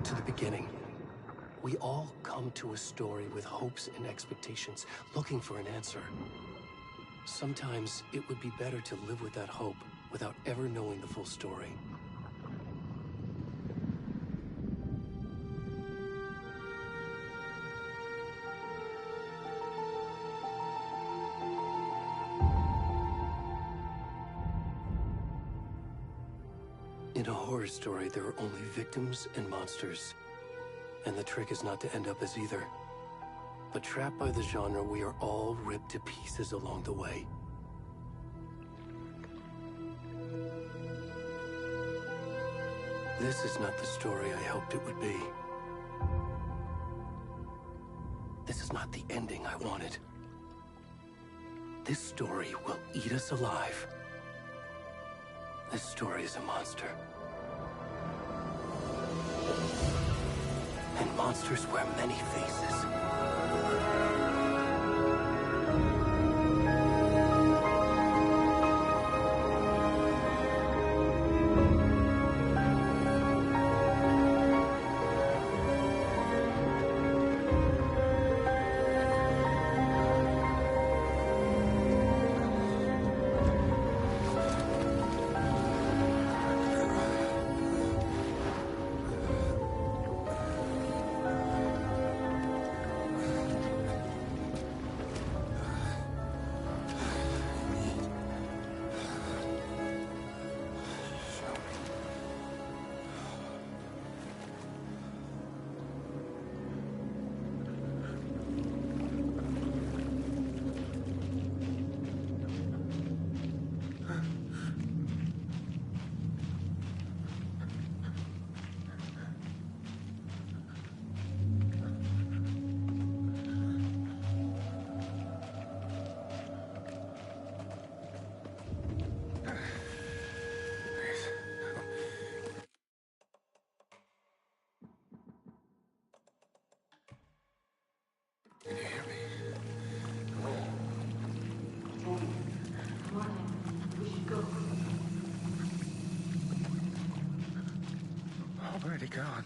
to the beginning. We all come to a story with hopes and expectations, looking for an answer. Sometimes it would be better to live with that hope without ever knowing the full story. In a horror story, there are only victims and monsters. And the trick is not to end up as either. But trapped by the genre, we are all ripped to pieces along the way. This is not the story I hoped it would be. This is not the ending I wanted. This story will eat us alive. This story is a monster. And monsters wear many faces. Can you hear me? Come on in. We should go. Already gone.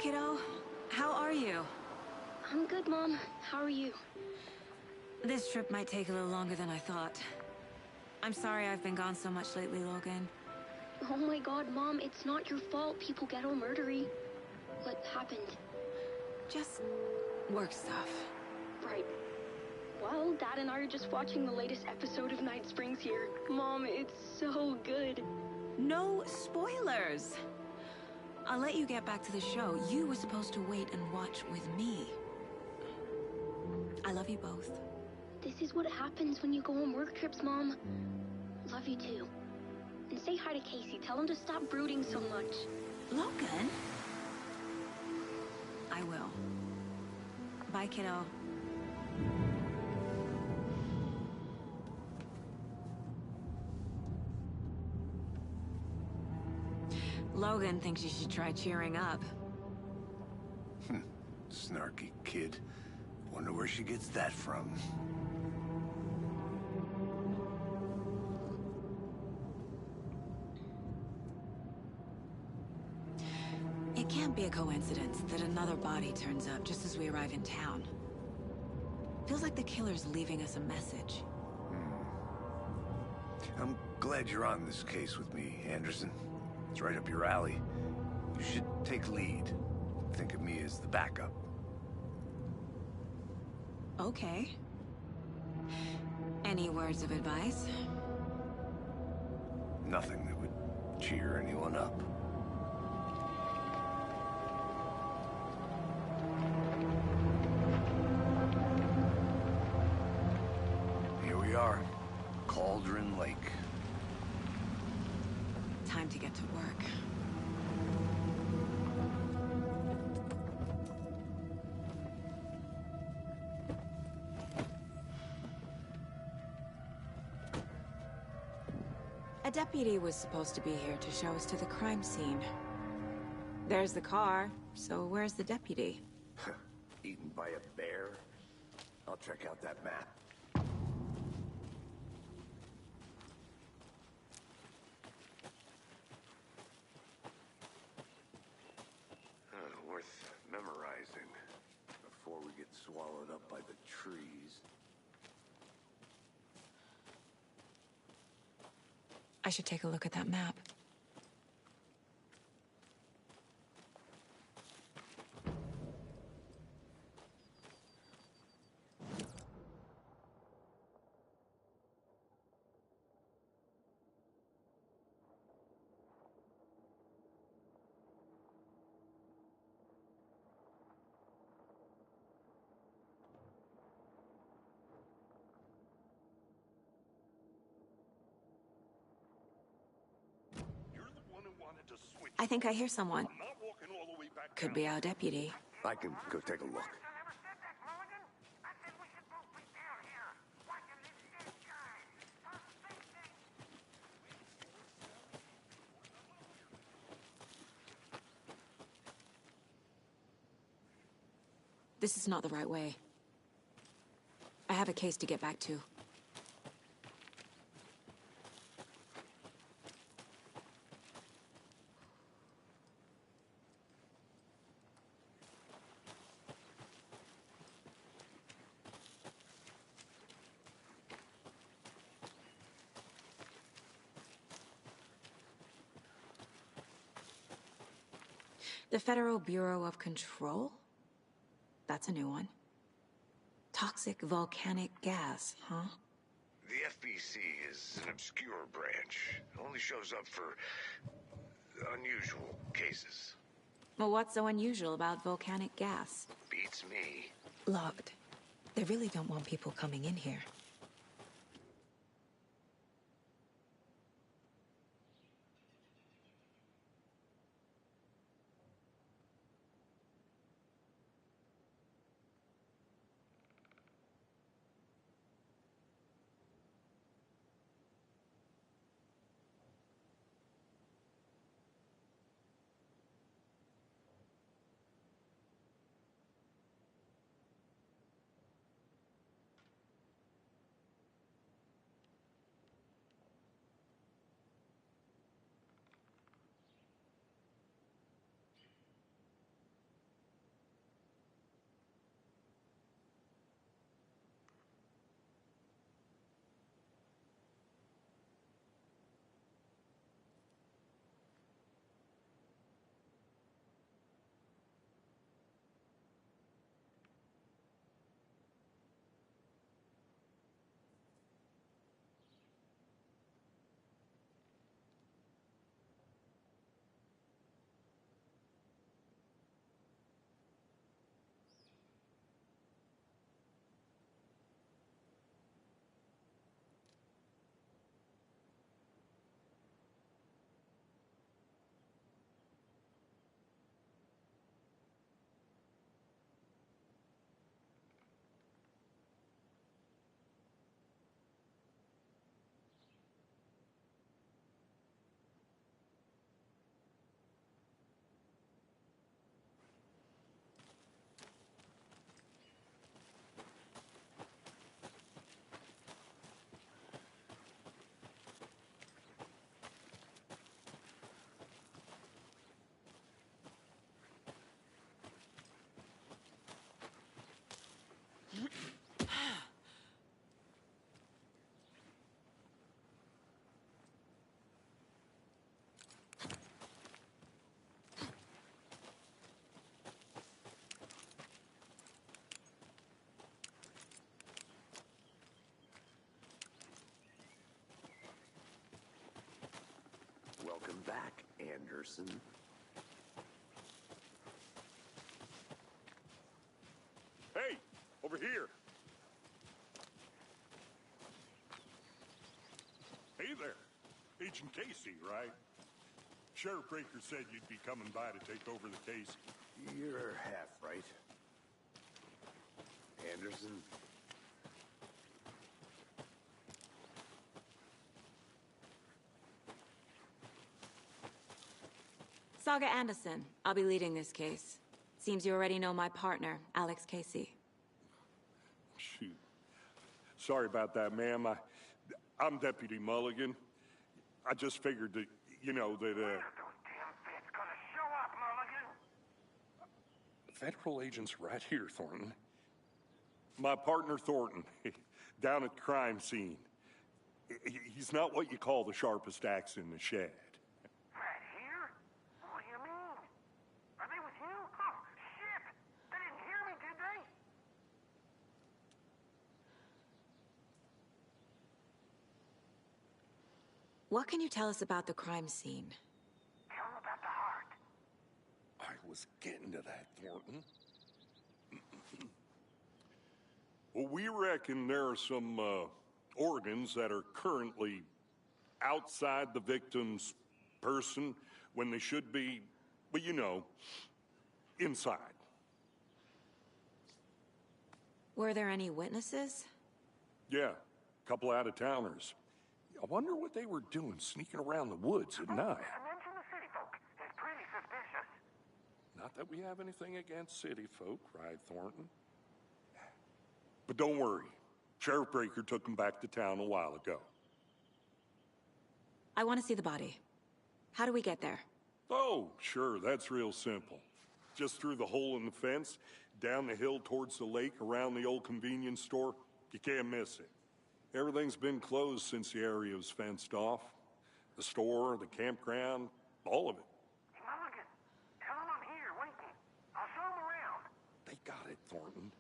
kiddo. How are you? I'm good, Mom. How are you? This trip might take a little longer than I thought. I'm sorry I've been gone so much lately, Logan. Oh my god, Mom, it's not your fault people get all murdery. What happened? Just work stuff. Right. Well, Dad and I are just watching the latest episode of Night Springs here. Mom, it's so good. No spoilers! I'll let you get back to the show. You were supposed to wait and watch with me. I love you both. This is what happens when you go on work trips, Mom. Love you too. And say hi to Casey. Tell him to stop brooding so much. Logan? I will. Bye, kiddo. Logan thinks you should try cheering up. Snarky kid. Wonder where she gets that from. It can't be a coincidence that another body turns up just as we arrive in town. Feels like the killer's leaving us a message. I'm glad you're on this case with me, Anderson. It's right up your alley. You should take lead. Think of me as the backup. Okay. Any words of advice? Nothing that would cheer anyone up. Here we are. Cauldron Lake. Time to get to work. A deputy was supposed to be here to show us to the crime scene. There's the car, so where's the deputy? Eaten by a bear? I'll check out that map. Worth memorizing before we get swallowed up by the trees. I should take a look at that map. I think I hear someone. Could be our deputy. I can go take a look. This is not the right way. I have a case to get back to. The Federal Bureau of Control? That's a new one. Toxic volcanic gas, huh? The FBC is an obscure branch. It only shows up for unusual cases. Well, what's so unusual about volcanic gas? Beats me. Logged. They really don't want people coming in here. Anderson. Hey, over here. Hey there. Agent Casey, right? Sheriff Breaker said you'd be coming by to take over the case. You're half right. Anderson. Saga Anderson. I'll be leading this case. Seems you already know my partner, Alex Casey. Shoot. Sorry about that, ma'am. I'm Deputy Mulligan. I just figured that, you know, that, Those damn feds gonna show up, Mulligan! Federal agent's right here, Thornton. My partner, Thornton, down at the crime scene. He's not what you call the sharpest axe in the shed. Right here? What do you mean? Are they with you? Oh, shit! They didn't hear me, did they? What can you tell us about the crime scene? Tell them about the heart. I was getting to that, Thornton. Well, we reckon there are some organs that are currently outside the victim's person when they should be, well, you know, inside. Were there any witnesses? Yeah, a couple out-of-towners. I wonder what they were doing sneaking around the woods at night. Mention the city folk. It's pretty suspicious. Not that we have anything against city folk, right, Thornton? But don't worry. Sheriff Breaker took them back to town a while ago. I want to see the body. How do we get there? Oh, sure, that's real simple. Just through the hole in the fence, down the hill towards the lake, around the old convenience store. You can't miss it. Everything's been closed since the area was fenced off. The store, the campground, all of it. Mulligan, tell them I'm here, waiting. I'll show them around. They got it, Thornton.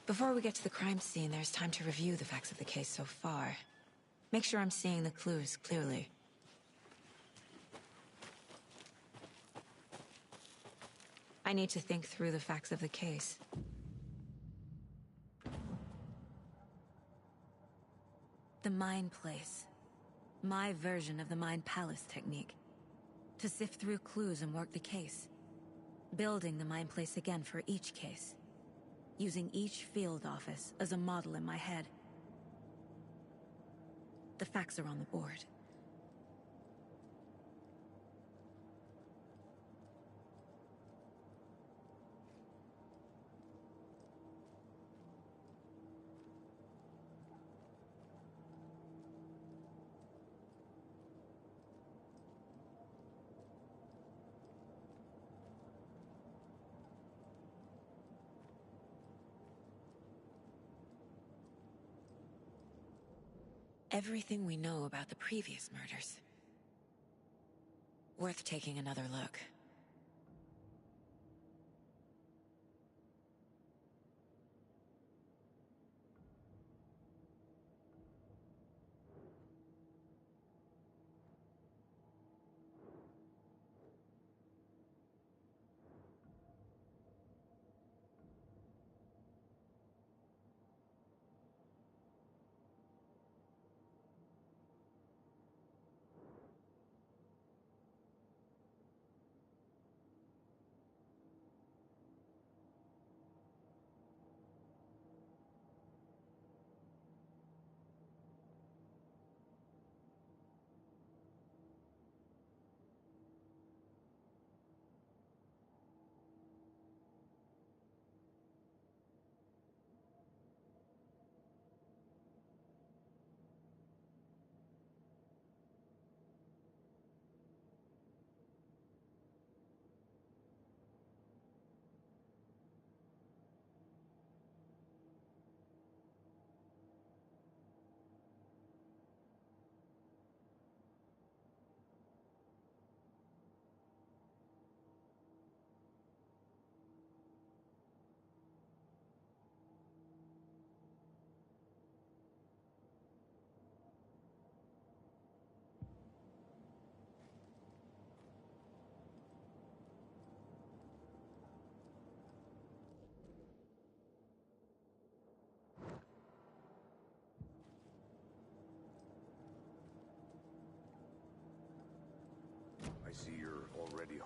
Before we get to the crime scene, there's time to review the facts of the case so far. Make sure I'm seeing the clues clearly. I need to think through the facts of the case. The Mind Place. My version of the Mind Palace technique. To sift through clues and work the case. Building the Mind Place again for each case. Using each field office as a model in my head. The facts are on the board. Everything we know about the previous murders. Worth taking another look.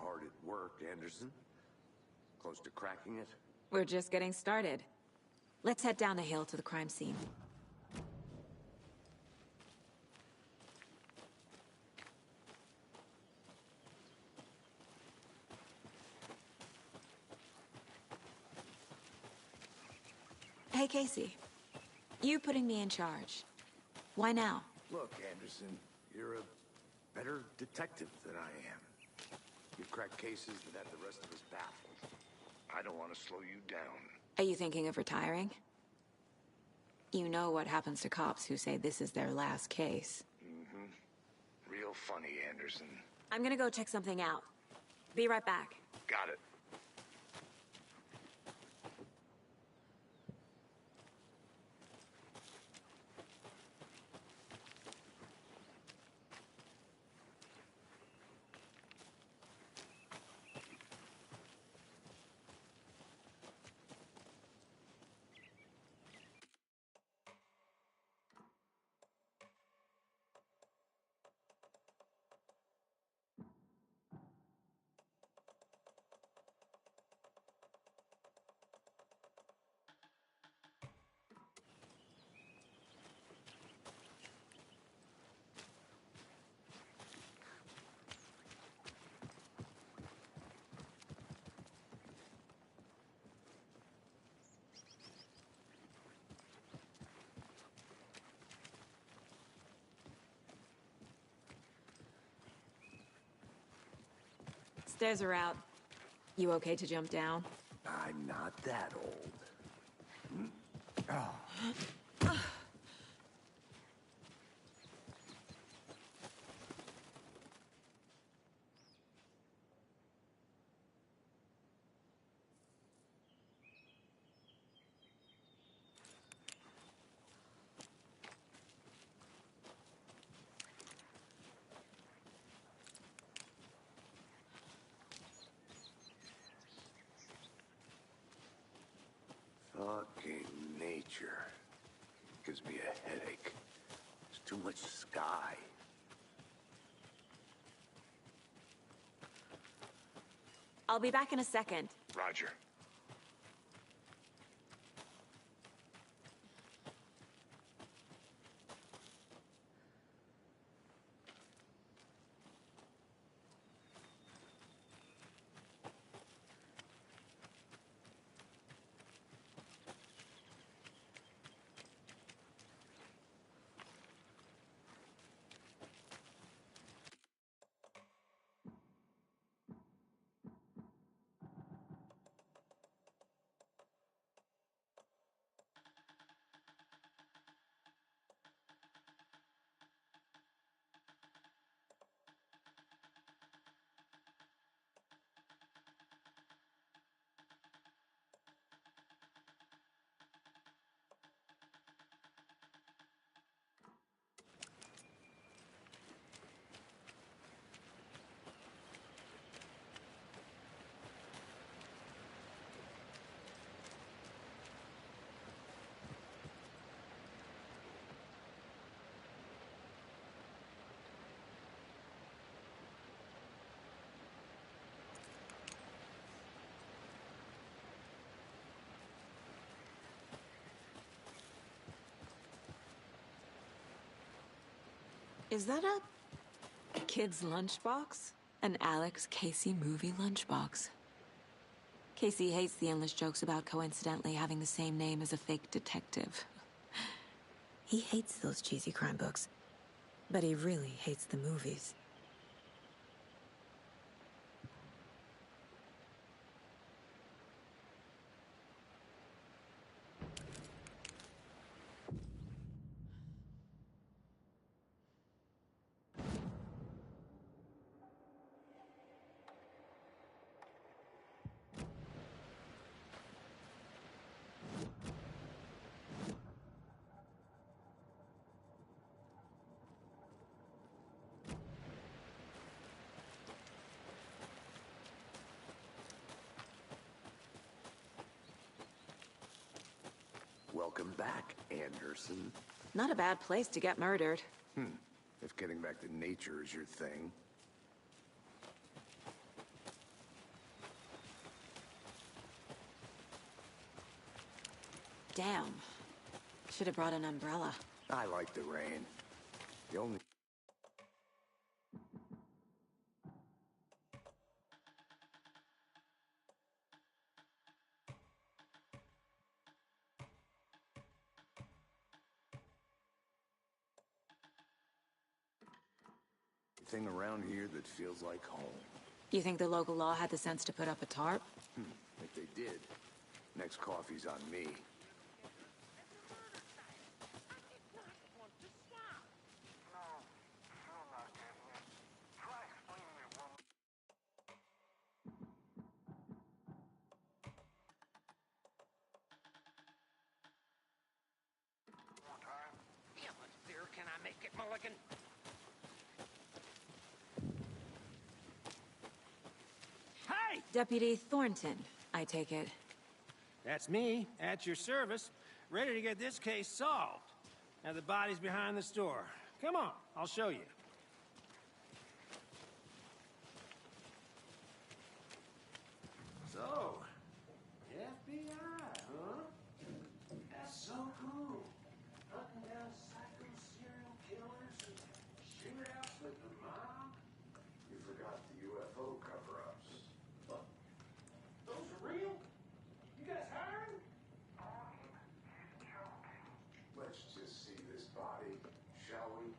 hard at work, Anderson. Close to cracking it? We're just getting started. Let's head down the hill to the crime scene. Hey, Casey. You putting me in charge. Why now? Look, Anderson, you're a better detective than I am. You've cracked cases that have the rest of us baffled. I don't want to slow you down. Are you thinking of retiring? You know what happens to cops who say this is their last case. Mm-hmm. Real funny, Anderson. I'm gonna go check something out. Be right back. Got it. Stairs are out. You okay to jump down? I'm not that old. Fucking nature. Gives me a headache. There's too much sky. I'll be back in a second. Roger. Is that a kid's lunchbox? An Alex Casey movie lunchbox. Casey hates the endless jokes about coincidentally having the same name as a fake detective. He hates those cheesy crime books, but he really hates the movies. Welcome back, Anderson. Not a bad place to get murdered. If getting back to nature is your thing. Damn. Should have brought an umbrella. I like the rain. The only thing around here that feels like home. You think the local law had the sense to put up a tarp? If they did, next coffee's on me. How much beer can I make it, Mulligan? Hey! Deputy Thornton, I take it. That's me, at your service, ready to get this case solved. Now the body's behind the store. Come on, I'll show you. So, FBI, huh? That's so cool. Hunting down psycho serial killers and shootouts with the mob. You forgot the UFO cover-ups. What? Those are real? You guys hiring? Let's just see this body, shall we?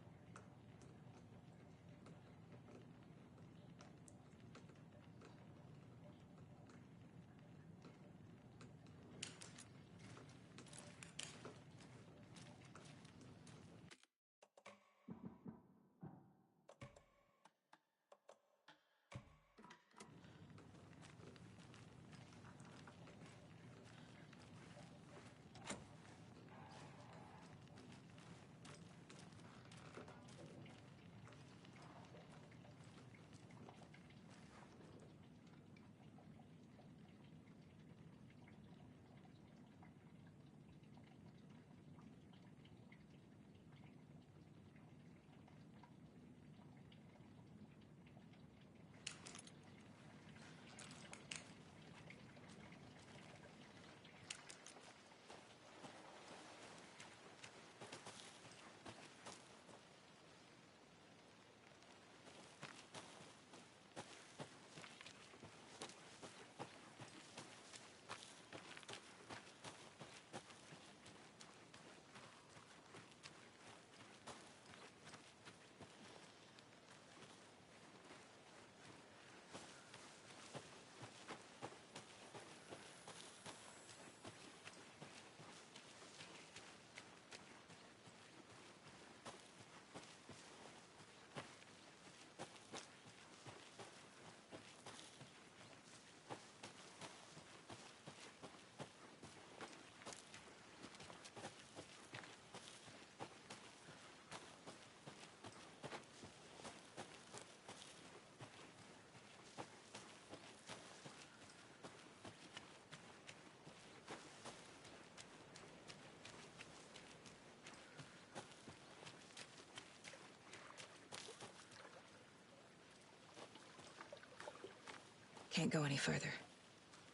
Can't go any further.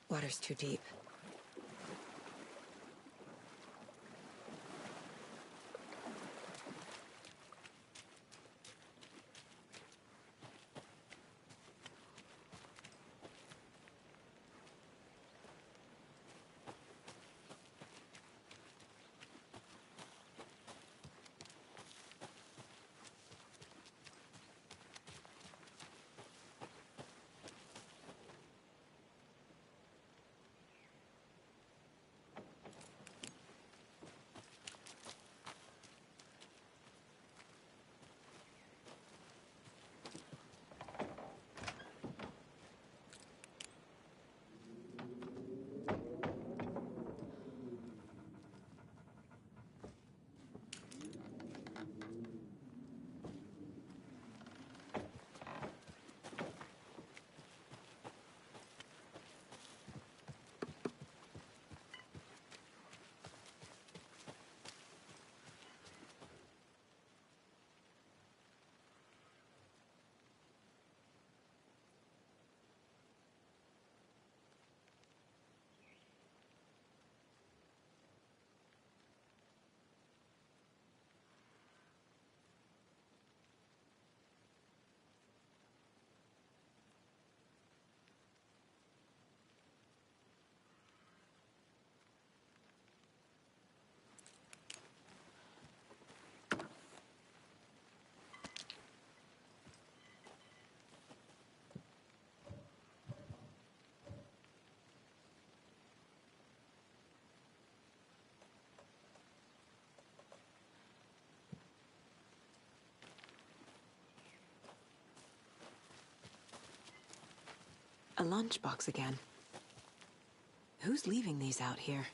Water's too deep. A lunchbox again. Who's leaving these out here?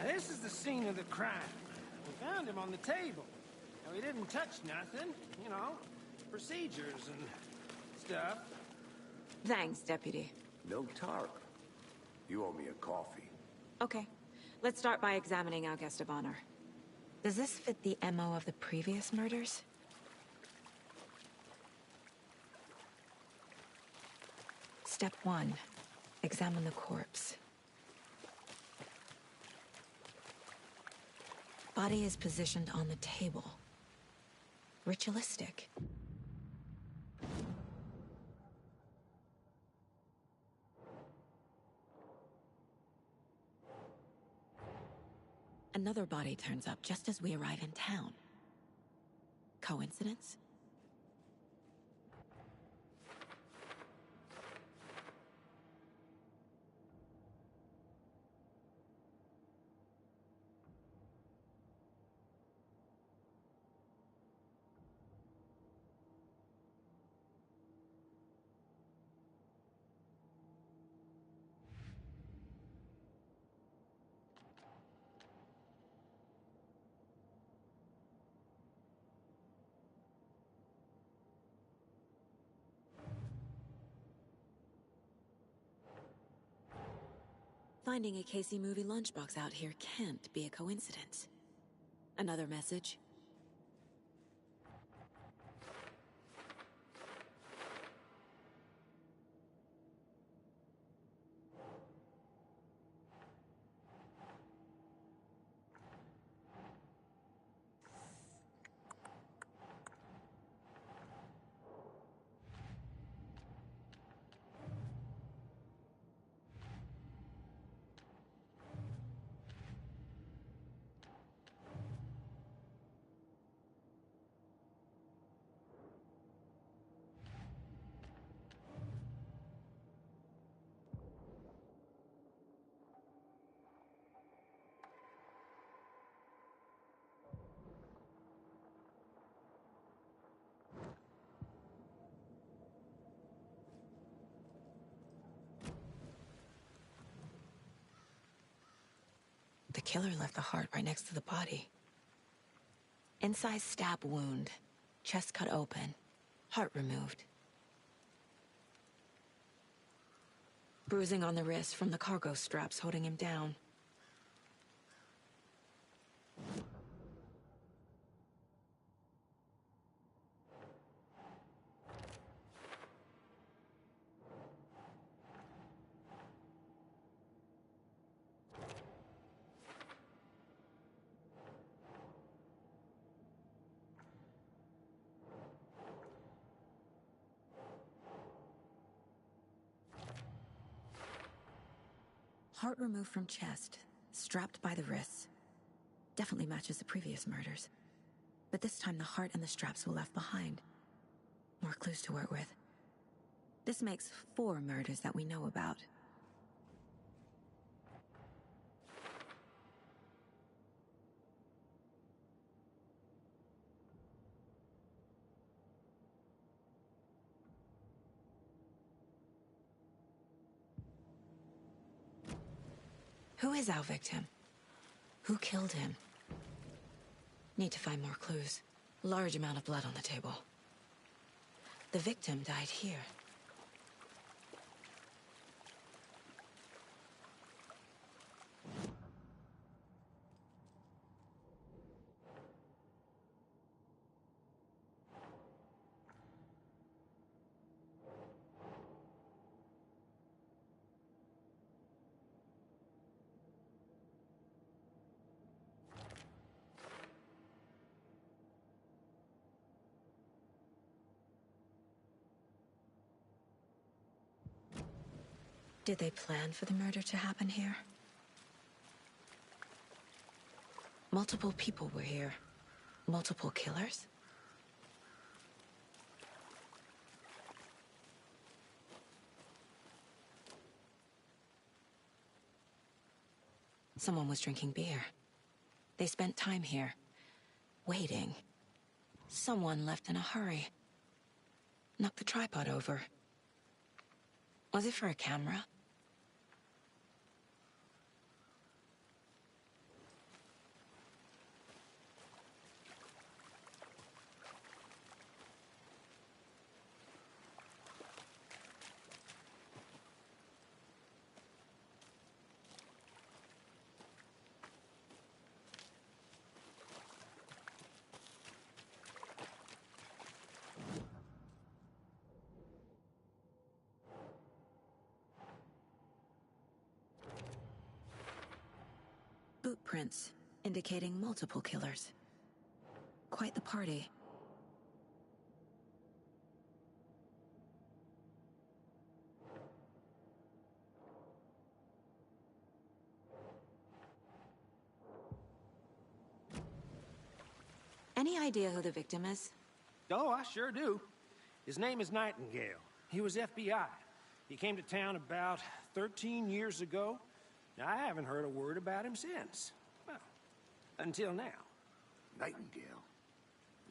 This is the scene of the crime. We found him on the table. Now, he didn't touch nothing, you know, procedures and stuff. Thanks, Deputy. No tarp. You owe me a coffee. Okay. Let's start by examining our guest of honor. Does this fit the MO of the previous murders? Step 1. Examine the corpse. Body is positioned on the table. Ritualistic. Another body turns up just as we arrive in town. Coincidence? Finding a Casey movie lunchbox out here can't be a coincidence. Another message. The killer left the heart right next to the body. Inside stab wound, chest cut open, heart removed. Bruising on the wrist from the cargo straps holding him down. Heart removed from chest, strapped by the wrists. Definitely matches the previous murders. But this time the heart and the straps were left behind. More clues to work with. This makes 4 murders that we know about. Who is our victim? Who killed him? Need to find more clues. Large amount of blood on the table. The victim died here. Did they plan for the murder to happen here? Multiple people were here. Multiple killers? Someone was drinking beer. They spent time here, waiting. Someone left in a hurry. Knocked the tripod over. Was it for a camera? footprints indicating multiple killers. Quite the party. Any idea who the victim is? Oh, I sure do. His name is Nightingale. He was FBI. He came to town about 13 years ago. Now, I haven't heard a word about him since. Well, until now. Nightingale?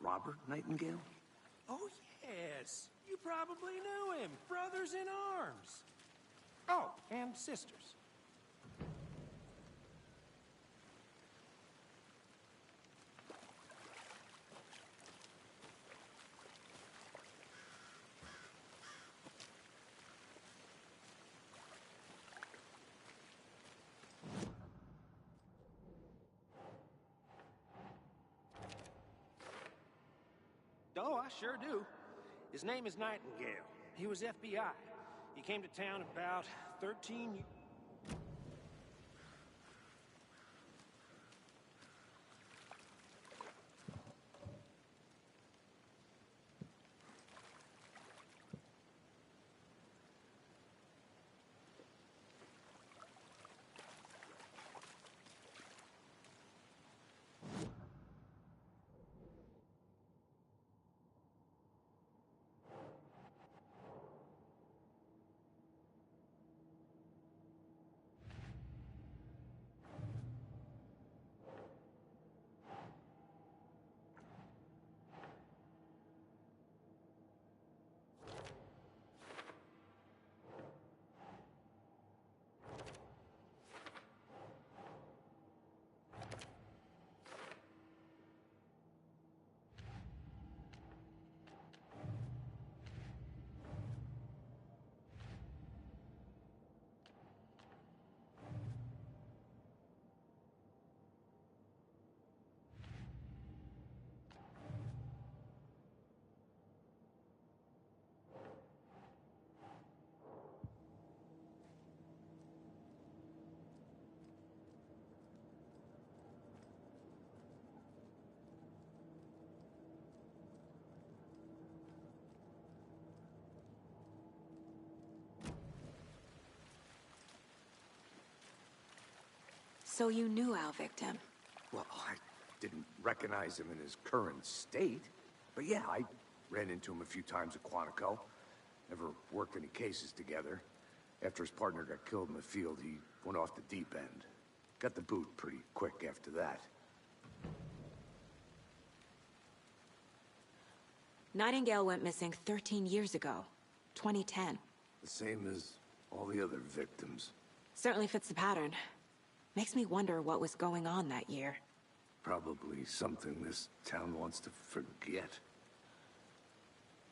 Robert Nightingale? Oh, yes. You probably knew him. Brothers in arms. Oh, and sisters. Oh, I sure do. His name is Nightingale. He was FBI. He came to town about 13 years... So you knew our victim? Well, I didn't recognize him in his current state. But yeah, I ran into him a few times at Quantico. Never worked any cases together. After his partner got killed in the field, he went off the deep end. Got the boot pretty quick after that. Nightingale went missing 13 years ago, 2010. The same as all the other victims. Certainly fits the pattern. Makes me wonder what was going on that year. Probably something this town wants to forget.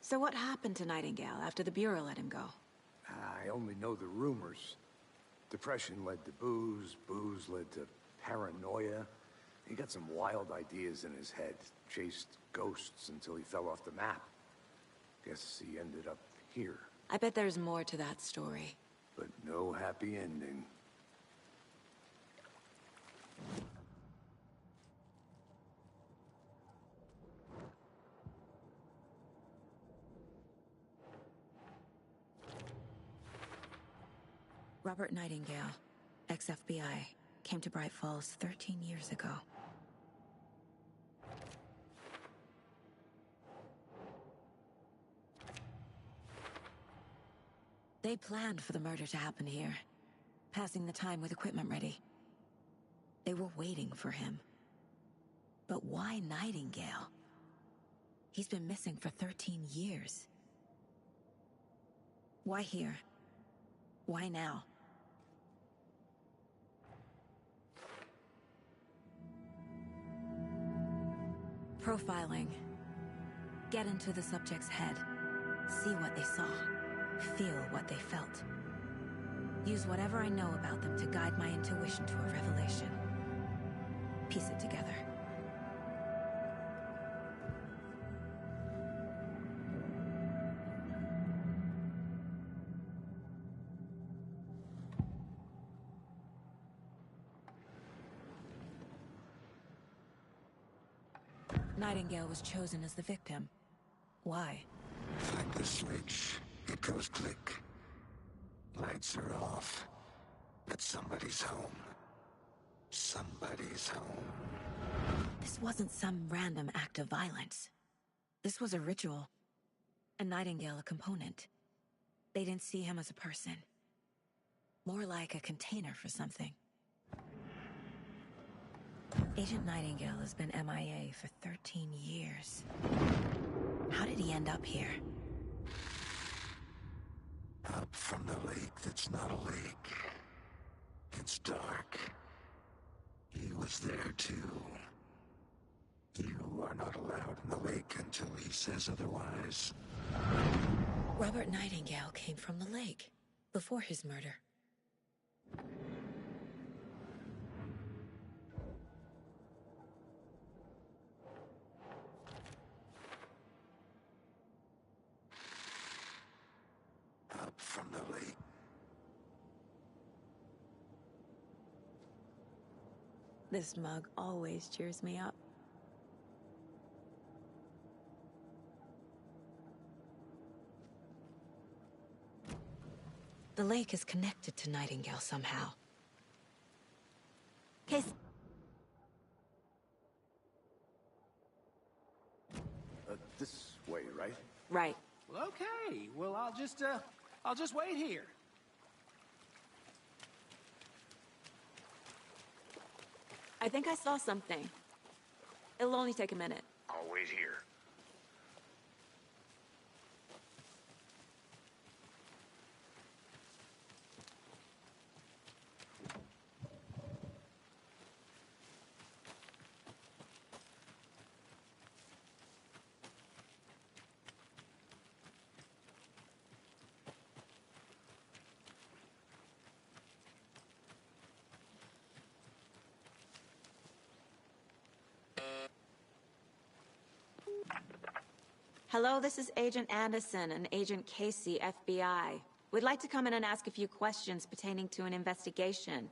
So what happened to Nightingale after the Bureau let him go? I only know the rumors. Depression led to booze, booze led to paranoia. He got some wild ideas in his head, chased ghosts until he fell off the map. Guess he ended up here. I bet there's more to that story. But no happy ending. Robert Nightingale, ex-FBI, came to Bright Falls 13 years ago. They planned for the murder to happen here, passing the time with equipment ready. They were waiting for him. But why Nightingale? He's been missing for 13 years. Why here? Why now? Profiling. Get into the subject's head. See what they saw. Feel what they felt. Use whatever I know about them to guide my intuition to a revelation. Piece it together. Nightingale was chosen as the victim. Why? Flick the switch. It goes click. Lights are off. But somebody's home. Somebody's home. This wasn't some random act of violence. This was a ritual. And Nightingale a component. They didn't see him as a person. More like a container for something. Agent Nightingale has been MIA for 13 years. How did he end up here? Up from the lake that's not a lake. It's dark. He was there too. You are not allowed in the lake until he says otherwise. Robert Nightingale came from the lake, before his murder. Up from the lake. This mug always cheers me up. The lake is connected to Nightingale somehow. Case... This way, right? Right. Well, okay. Well, I'll just wait here. I think I saw something. It'll only take a minute. I'll wait here. Hello, this is Agent Anderson and Agent Casey, FBI. We'd like to come in and ask a few questions pertaining to an investigation.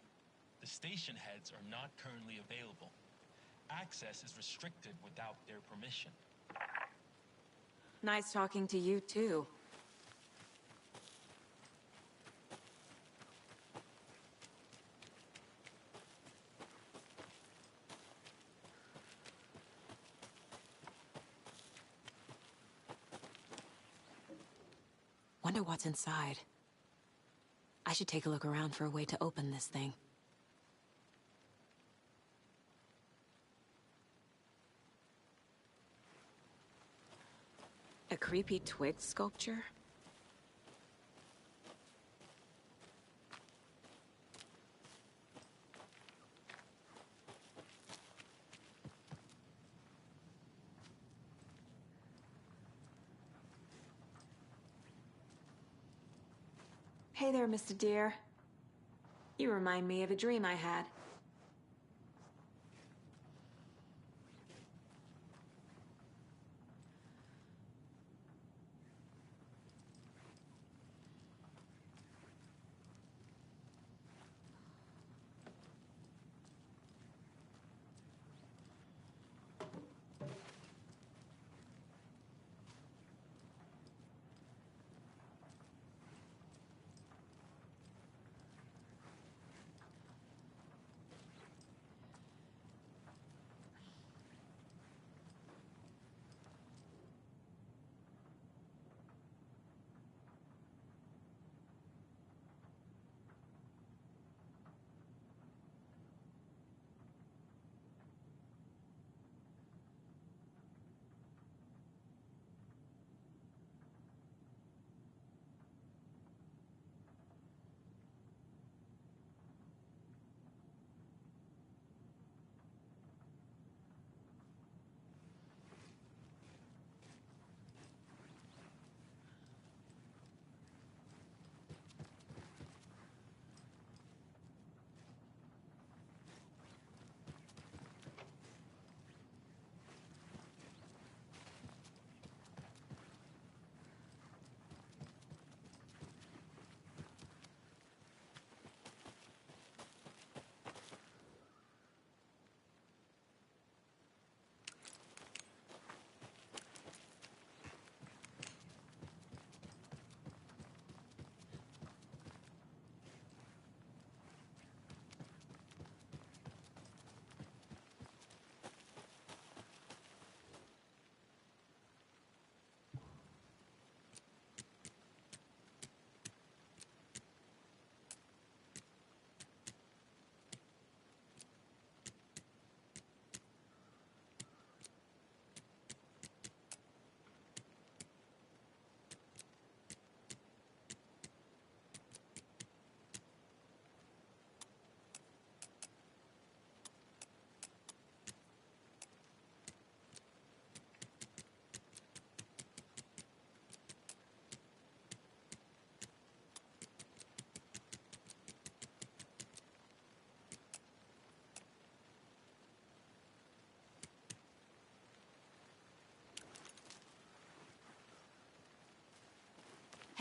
The station heads are not currently available. Access is restricted without their permission. Nice talking to you, too. Wonder what's inside. I should take a look around for a way to open this thing. A creepy twig sculpture? Hey there, Mr. Deer. You remind me of a dream I had.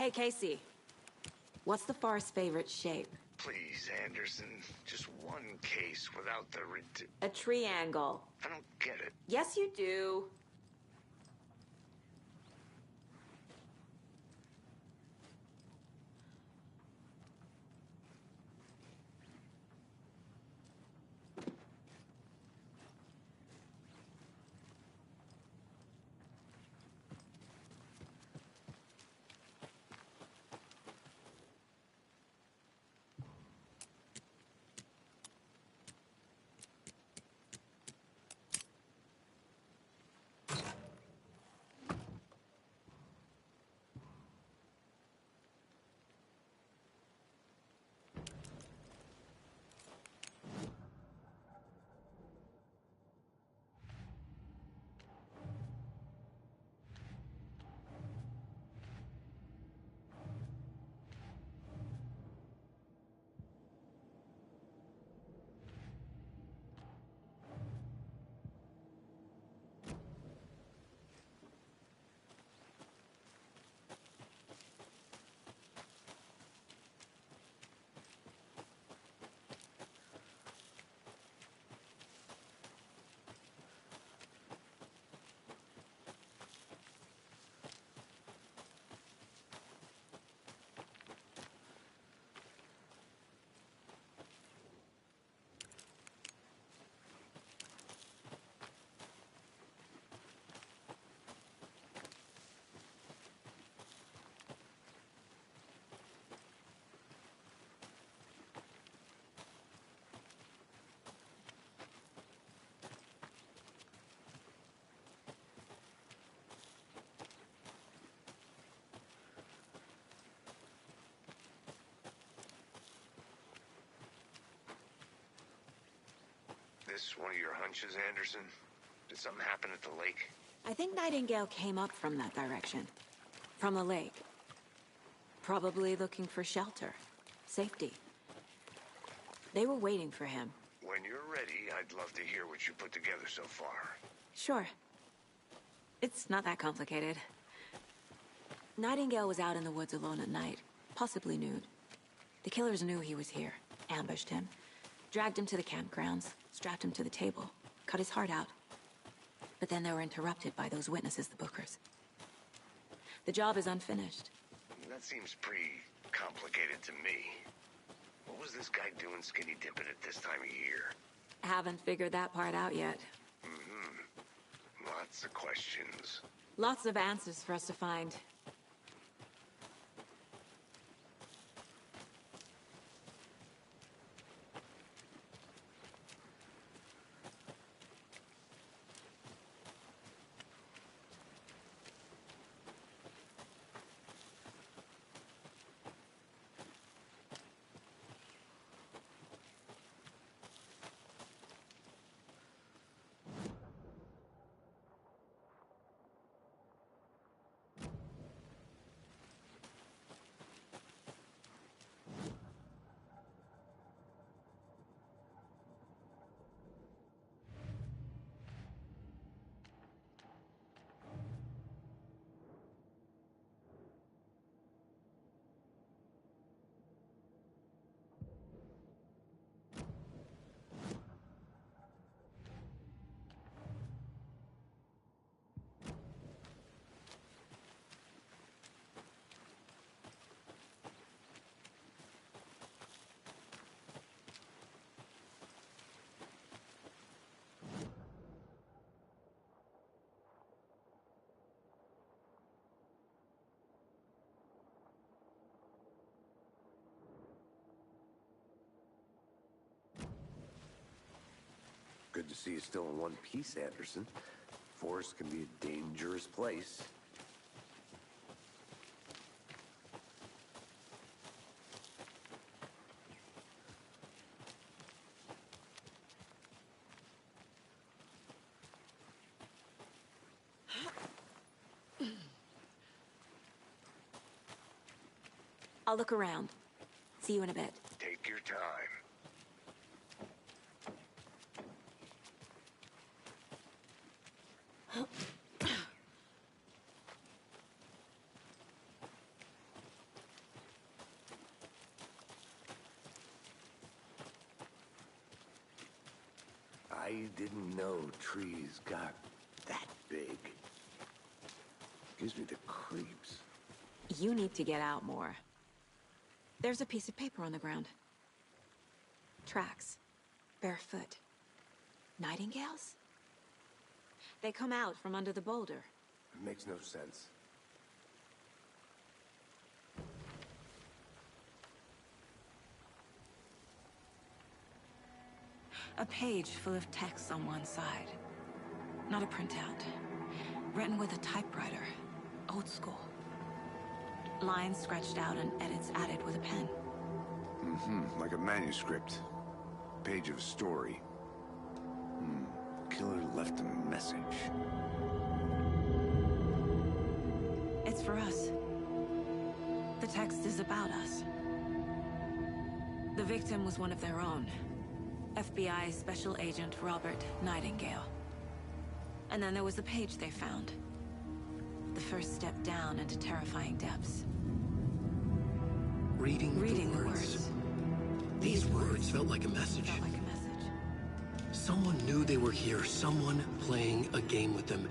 Hey, Casey. What's the far's favorite shape? Please, Anderson. Just one case without the A triangle. I don't get it. Yes, you do. This one of your hunches, Anderson? Did something happen at the lake? I think Nightingale came up from that direction. From the lake. Probably looking for shelter. Safety. They were waiting for him. When you're ready, I'd love to hear what you put together so far. Sure. It's not that complicated. Nightingale was out in the woods alone at night, possibly nude. The killers knew he was here, ambushed him, dragged him to the campgrounds, strapped him to the table, cut his heart out. But then they were interrupted by those witnesses, the Bookers. The job is unfinished. That seems pretty complicated to me. What was this guy doing skinny dipping at this time of year? Haven't figured that part out yet. Lots of questions. Lots of answers for us to find. Good to see you still in one piece, Anderson. Forest can be a dangerous place. I'll look around. See you in a bit. Take your time. I didn't know trees got that big. Gives me the creeps. You need to get out more. There's a piece of paper on the ground. Tracks. Barefoot. Nightingales? They come out from under the boulder. It makes no sense. A page full of text on one side. Not a printout. Written with a typewriter. Old school. Lines scratched out and edits added with a pen. Like a manuscript. Page of a story. Killer left a message. It's for us. The text is about us. The victim was one of their own. FBI Special Agent Robert Nightingale. And then there was the page they found. The first step down into terrifying depths. Reading the words. These words felt like a message. Someone knew they were here, someone playing a game with them.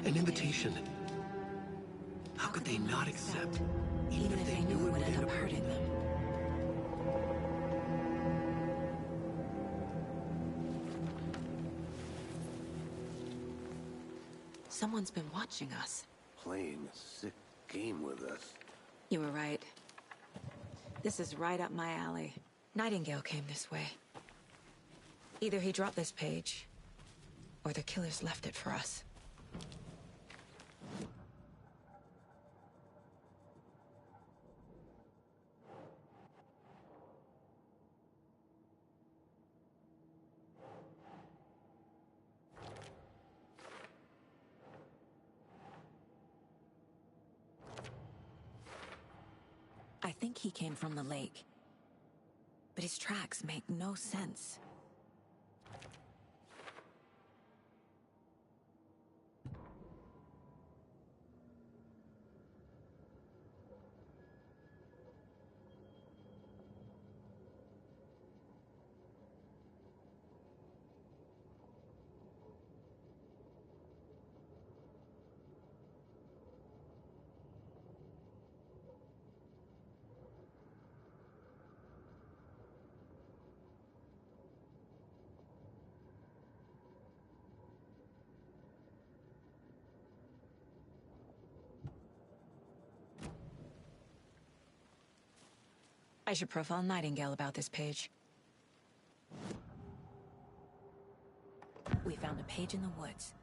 An invitation. How could they not accept, even if they knew it would end up hurting them? Someone's been watching us. Playing a sick game with us. You were right. This is right up my alley. Nightingale came this way. Either he dropped this page, or the killers left it for us. I think he came from the lake. But his tracks make no sense. I should profile Nightingale about this page. We found a page in the woods.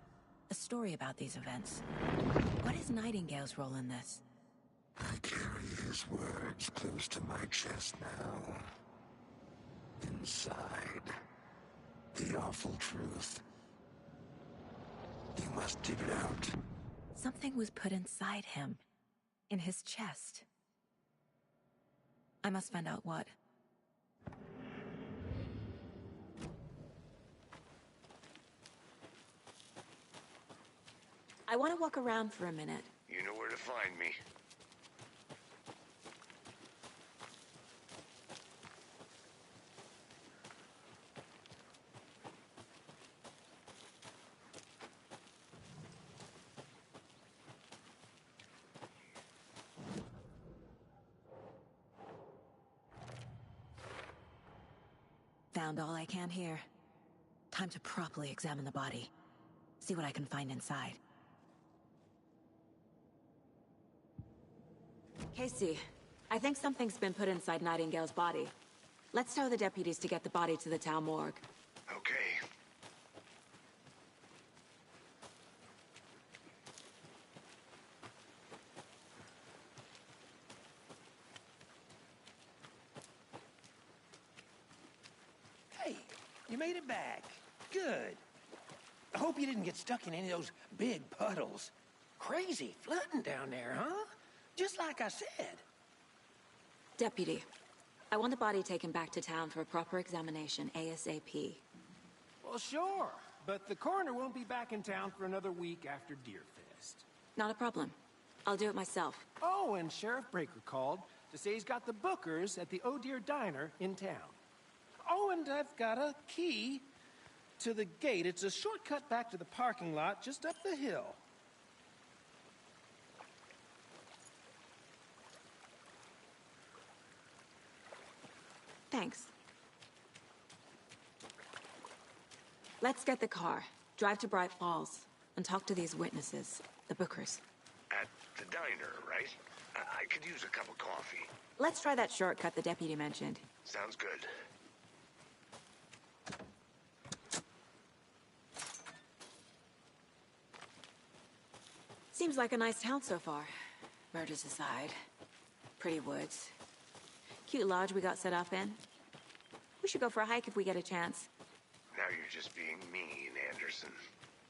A story about these events. What is Nightingale's role in this? I carry his words close to my chest now. Inside, the awful truth. You must dig it out. Something was put inside him. In his chest. I must find out what. I want to walk around for a minute. You know where to find me. Found all I can here. Time to properly examine the body. See what I can find inside. Casey, I think something's been put inside Nightingale's body. Let's tell the deputies to get the body to the town morgue. Okay. Hey, you made it back. Good. I hope you didn't get stuck in any of those big puddles. Crazy flooding down there, huh? Just like I said. Deputy, I want the body taken back to town for a proper examination, ASAP. Well, sure. But the coroner won't be back in town for another week after Deerfest. Not a problem. I'll do it myself. Oh, and Sheriff Breaker called to say he's got the bookers at the Oh Dear Diner in town. Oh, and I've got a key to the gate. It's a shortcut back to the parking lot just up the hill. Thanks. Let's get the car, drive to Bright Falls, and talk to these witnesses, the Bookers. At the diner, right? I could use a cup of coffee. Let's try that shortcut the deputy mentioned. Sounds good. Seems like a nice town so far. Murders aside. Pretty woods. Cute lodge we got set up in. We should go for a hike if we get a chance. Now you're just being mean, Anderson.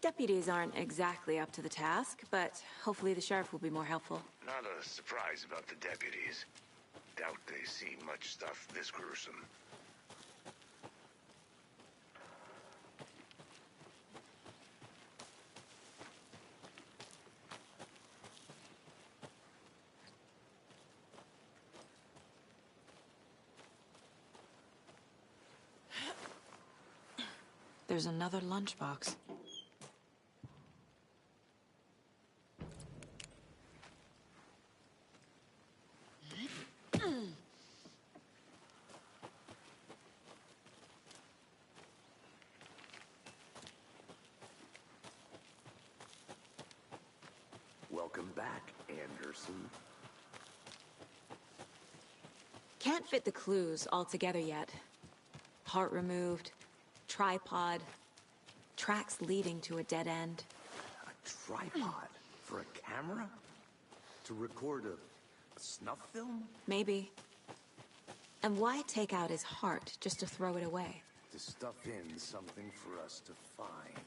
Deputies aren't exactly up to the task, but hopefully the sheriff will be more helpful. Not a surprise about the deputies. Doubt they see much stuff this gruesome. There's another lunchbox. Welcome back, Anderson. Can't fit the clues all together yet. Part removed, tripod, tracks leading to a dead end. A tripod? For a camera? To record a snuff film? Maybe. And why take out his heart just to throw it away? To stuff in something for us to find.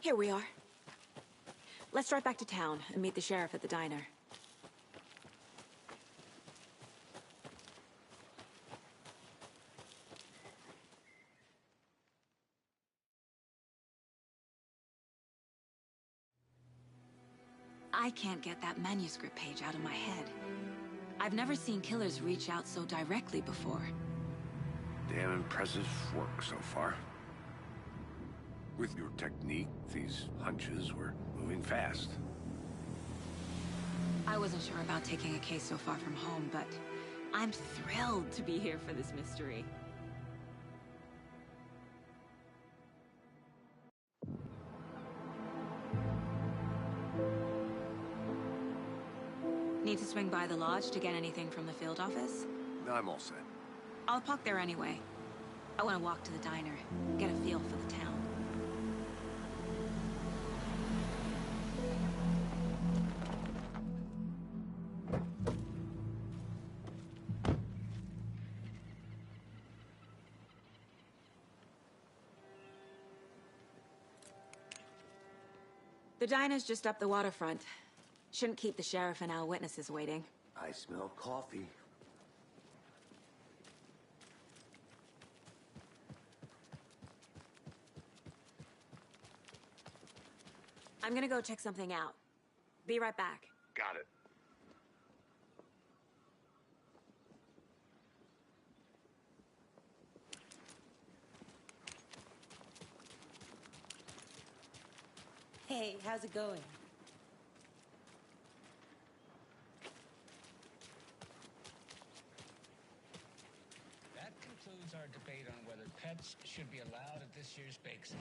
Here we are. Let's drive back to town and meet the sheriff at the diner. I can't get that manuscript page out of my head. I've never seen killers reach out so directly before. Damn impressive work so far. With your technique, these hunches were moving fast. I wasn't sure about taking a case so far from home, but I'm thrilled to be here for this mystery. Need to swing by the lodge to get anything from the field office? I'm all set. I'll park there anyway. I want to walk to the diner, get a feel for the town. The diner's just up the waterfront. Shouldn't keep the sheriff and our witnesses waiting. I smell coffee. I'm gonna go check something out. Be right back. Got it. Hey, how's it going? That concludes continues our debate on whether pets should be allowed at this year's bake sale.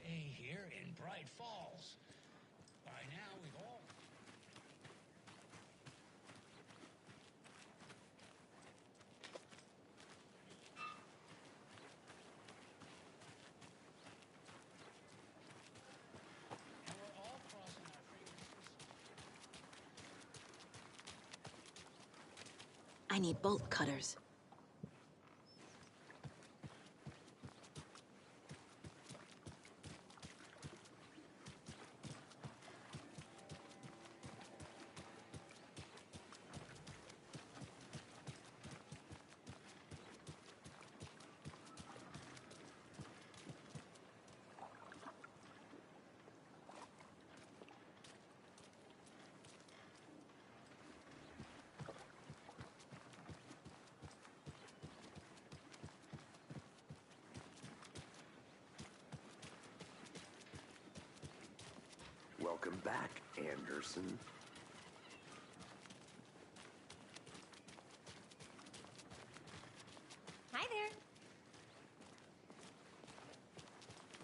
Day here in Bright Falls. By now, we've all... I need bolt cutters. Welcome back, Anderson. Hi there.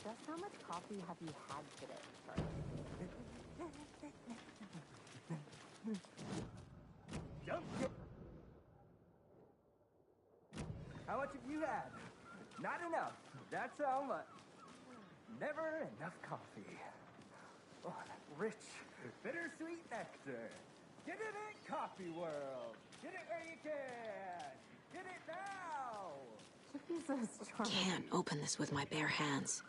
Just how much coffee have you had today? How much have you had? Not enough. That's how much. Never enough coffee. Oh, that rich, bittersweet nectar. Get it in Coffee World. Get it where you can. Get it now. Jesus Christ. Can't open this with my bare hands.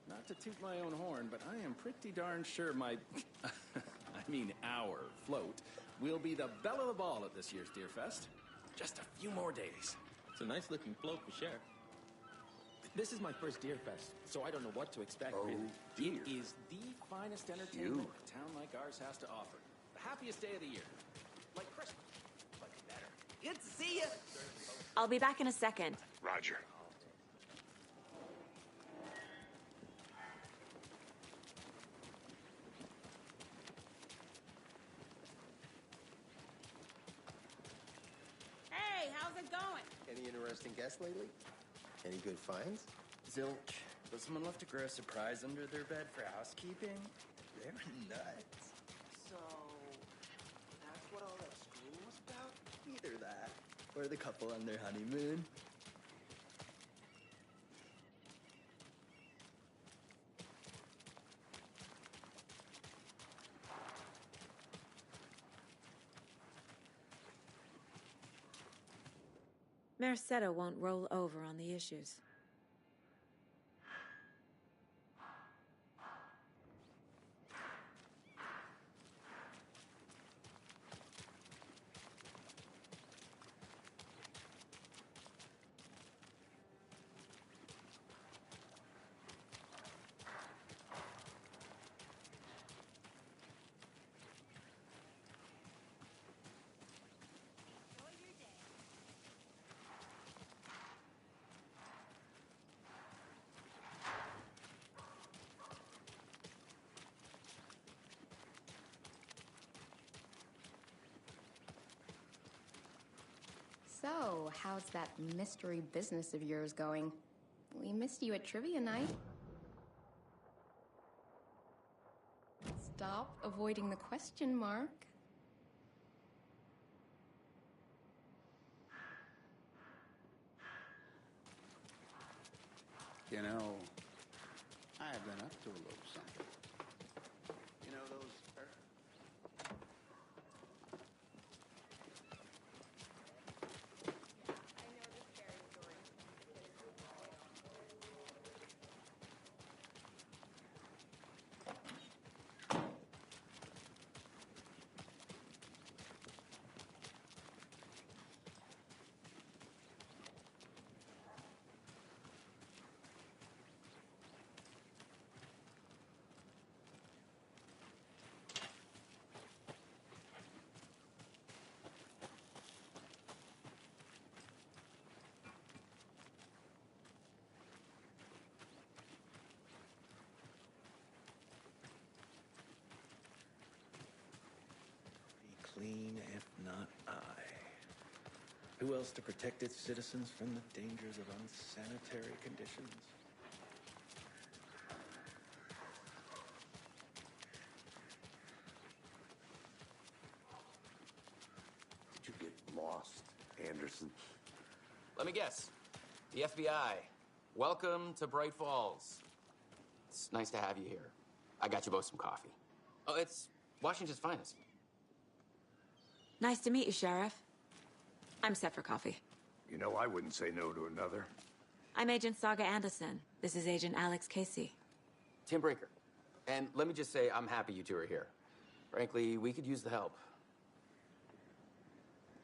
Not to toot my own horn, but I am pretty darn sure my... our float will be the belle of the ball at this year's Deer Fest. Just a few more days. It's a nice looking float for sure. This is my first Deer Fest, so I don't know what to expect, really. It is the finest entertainment a town like ours has to offer. The happiest day of the year. Like Christmas, but better. Good to see you. I'll be back in a second. Roger. Hey, how's it going? Any interesting guests lately? Any good finds? Zilch. But someone left a gross surprise under their bed for housekeeping? They were nuts. So, that's what all that scream was about? Either that, or the couple on their honeymoon. Merced won't roll over on the issues. So, how's that mystery business of yours going? We missed you at trivia night. Stop avoiding the question mark. You know, I've been up to a little something. You know those... Who else to protect its citizens from the dangers of unsanitary conditions? Did you get lost, Anderson? Let me guess. The FBI. Welcome to Bright Falls. It's nice to have you here. I got you both some coffee. Oh, it's Washington's finest. Nice to meet you, Sheriff. I'm set for coffee. You know, I wouldn't say no to another. I'm Agent Saga Anderson. This is Agent Alex Casey. Tim Breaker. And let me just say, I'm happy you two are here. Frankly, we could use the help.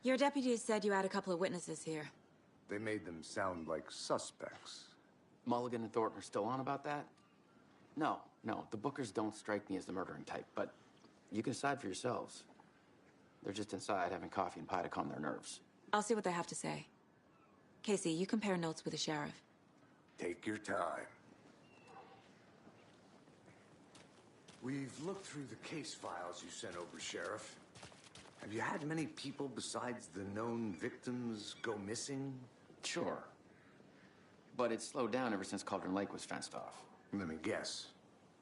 Your deputies said you had a couple of witnesses here. They made them sound like suspects. Mulligan and Thornton are still on about that? No, the Bookers don't strike me as the murdering type, but you can decide for yourselves. They're just inside having coffee and pie to calm their nerves. I'll see what they have to say. Casey, you compare notes with the sheriff. Take your time. We've looked through the case files you sent over, Sheriff. Have you had many people besides the known victims go missing? Sure. But it's slowed down ever since Cauldron Lake was fenced off. Let me guess.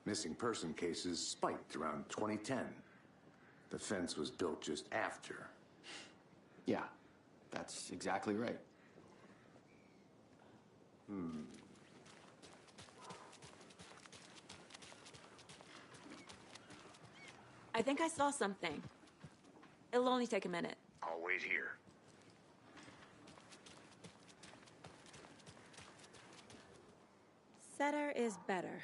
Missing person cases spiked around 2010. The fence was built just after. Yeah, that's exactly right. I think I saw something. It'll only take a minute. I'll wait here. Setter is better.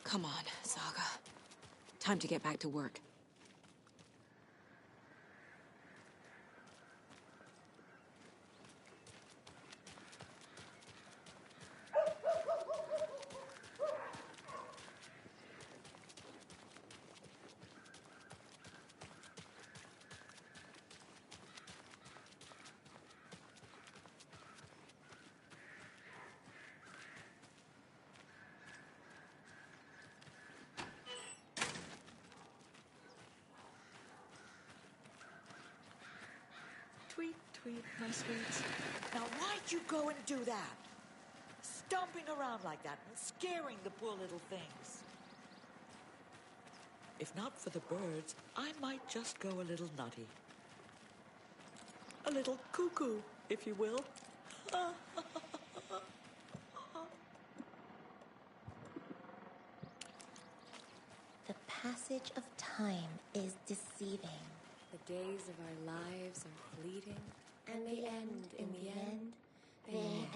Come on, Saga. Time to get back to work. Tweet, tweet, my sweets. Now, why'd you go and do that? Stomping around like that and scaring the poor little things. If not for the birds, I might just go a little nutty. A little cuckoo, if you will. The passage of time is deceiving. The days of our lives are fleeting. And they end in the end. They end.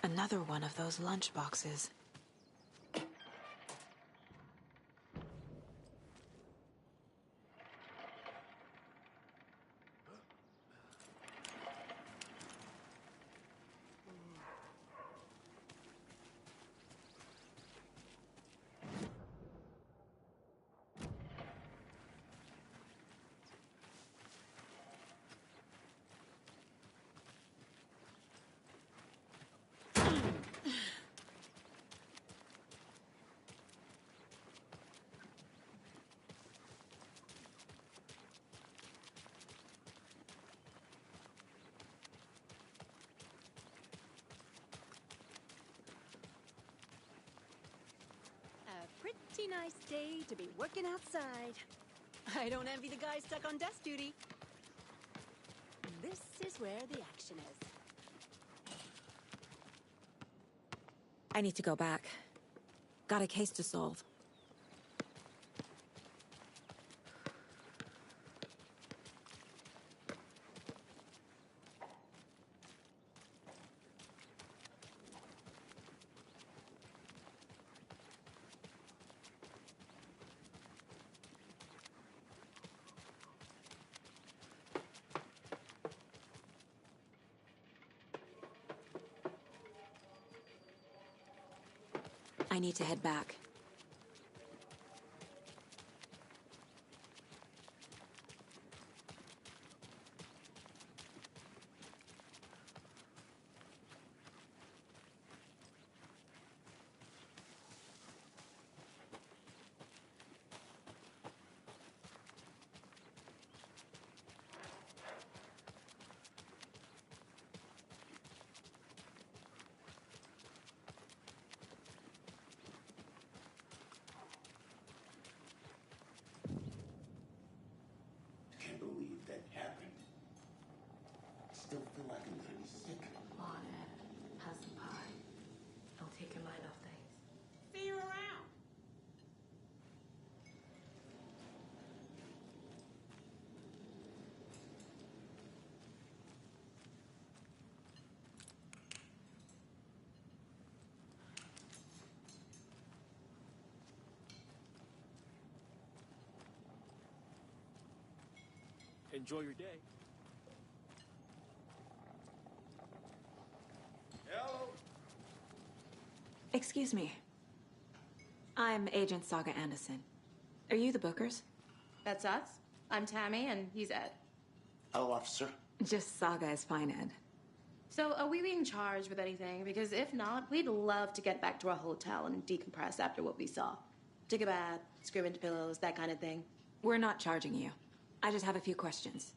Another one of those lunch boxes. Pretty nice day to be working outside. I don't envy the guy stuck on desk duty. This is where the action is. I need to go back. Got a case to solve. I need to head back. Still feel like I'm pretty sick. Come on, Ed. Have some pie. It'll take your mind off things. See you around. Enjoy your day. Excuse me. I'm Agent Saga Anderson. Are you the Bookers? That's us. I'm Tammy, and he's Ed. Hello, officer. Just Saga is fine, Ed. So, are we being charged with anything? Because if not, we'd love to get back to our hotel and decompress after what we saw. Take a bath, scream into pillows, that kind of thing. We're not charging you. I just have a few questions.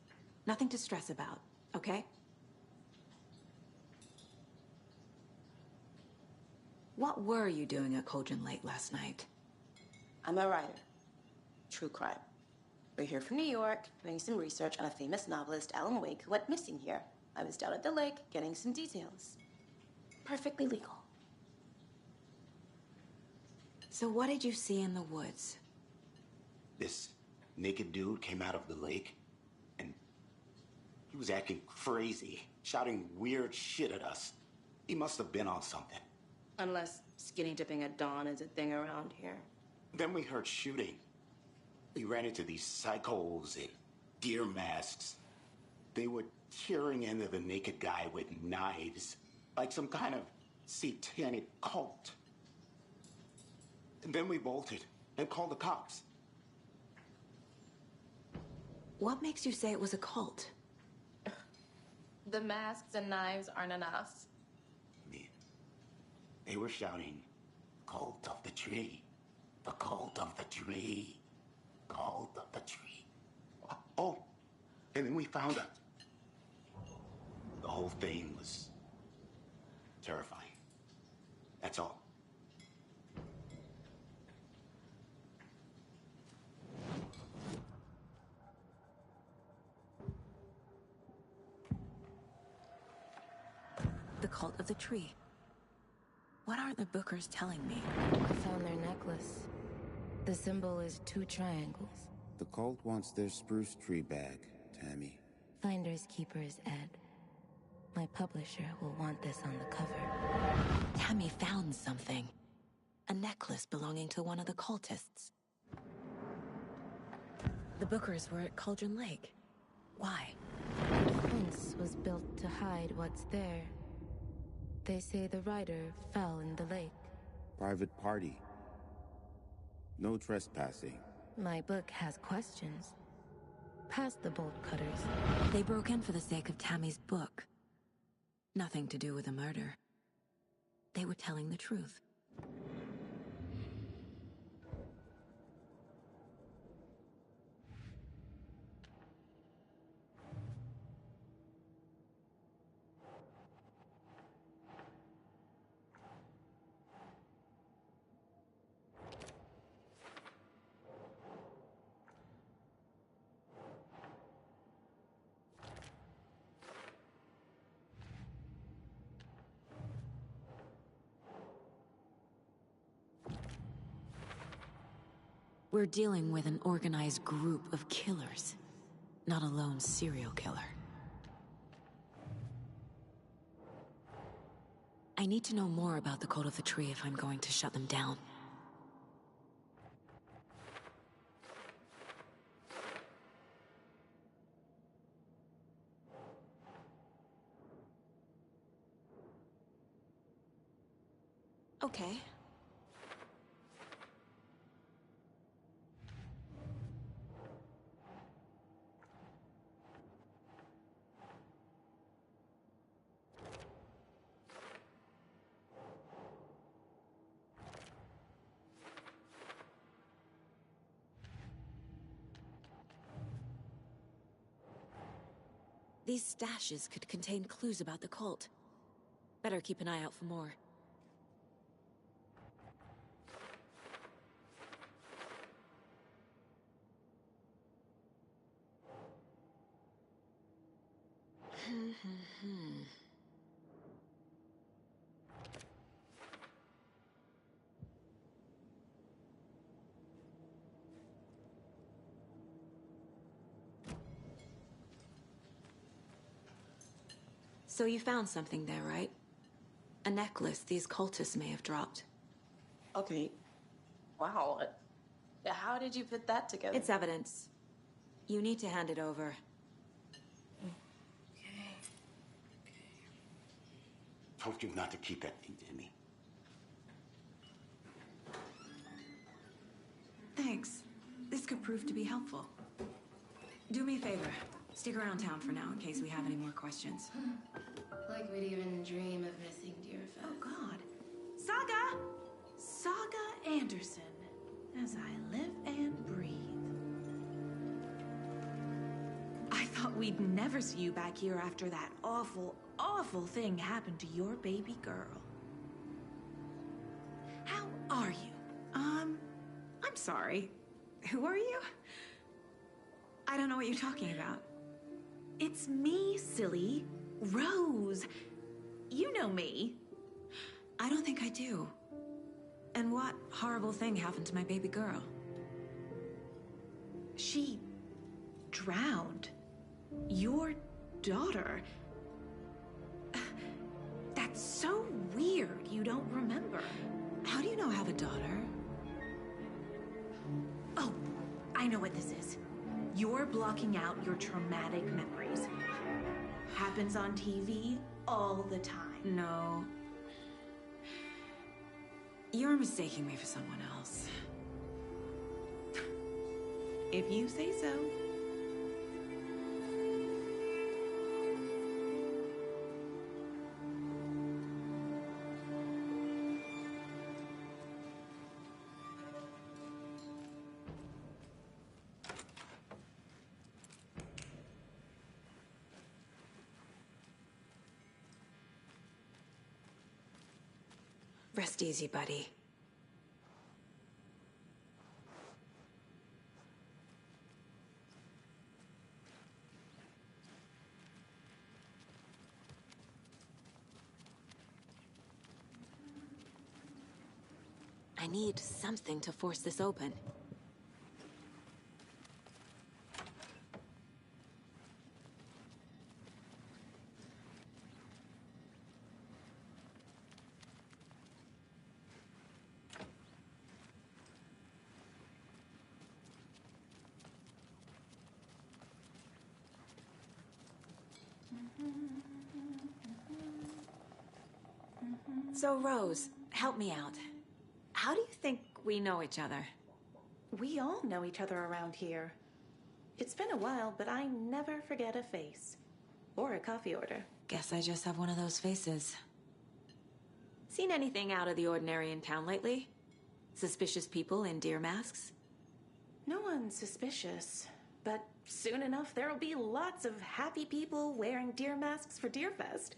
Nothing to stress about, okay? What were you doing at Cauldron Lake last night? I'm a writer. True crime. We're here from New York, doing some research on a famous novelist, Alan Wake, who went missing here. I was down at the lake, getting some details. Perfectly legal. So what did you see in the woods? This naked dude came out of the lake, and he was acting crazy, shouting weird shit at us. He must have been on something. Unless skinny dipping at dawn is a thing around here. Then we heard shooting. We ran into these psychos in deer masks. They were tearing into the naked guy with knives, like some kind of satanic cult. And then we bolted and called the cops. What makes you say it was a cult? The masks and knives aren't enough. They were shouting, "Cult of the tree, the cult of the tree, cult of the tree." Oh, and then we found her. The whole thing was terrifying. That's all. The cult of the tree. What are the Bookers telling me? I found their necklace. The symbol is 2 triangles. The cult wants their spruce tree back, Tammy. Finders keepers, Ed. My publisher will want this on the cover. Tammy found something. A necklace belonging to one of the cultists. The Bookers were at Cauldron Lake. Why? The fence was built to hide what's there. They say the writer fell in the lake. Private party. No trespassing. My book has questions. Past the bolt cutters. They broke in for the sake of Tammy's book. Nothing to do with a murder. They were telling the truth. We're dealing with an organized group of killers, not a lone serial killer. I need to know more about the Cult of the Tree if I'm going to shut them down. Okay. These stashes could contain clues about the cult. Better keep an eye out for more. So you found something there, right? A necklace these cultists may have dropped. Okay. Wow. How did you put that together? It's evidence. You need to hand it over. Told you not to keep that thing to me. Thanks. This could prove to be helpful. Do me a favor. Stick around town for now in case we have any more questions. Like we'd even dream of missing Deerfest. Oh, God. Saga! Saga Anderson. As I live and breathe. I thought we'd never see you back here after that awful, awful thing happened to your baby girl. How are you? I'm sorry. Who are you? I don't know what you're talking about. It's me, silly. Rose. You know me. I don't think I do. And what horrible thing happened to my baby girl? She drowned. Your daughter. That's so weird you don't remember. How do you know I have a daughter? Oh, I know what this is. You're blocking out your traumatic memories. Happens on TV all the time. No. You're mistaking me for someone else. If you say so. Rest easy, buddy. I need something to force this open. So, Rose, help me out. How do you think we know each other? We all know each other around here. It's been a while, but I never forget a face. Or a coffee order. Guess I just have one of those faces. Seen anything out of the ordinary in town lately? Suspicious people in deer masks? No one's suspicious. But soon enough, there'll be lots of happy people wearing deer masks for Deerfest.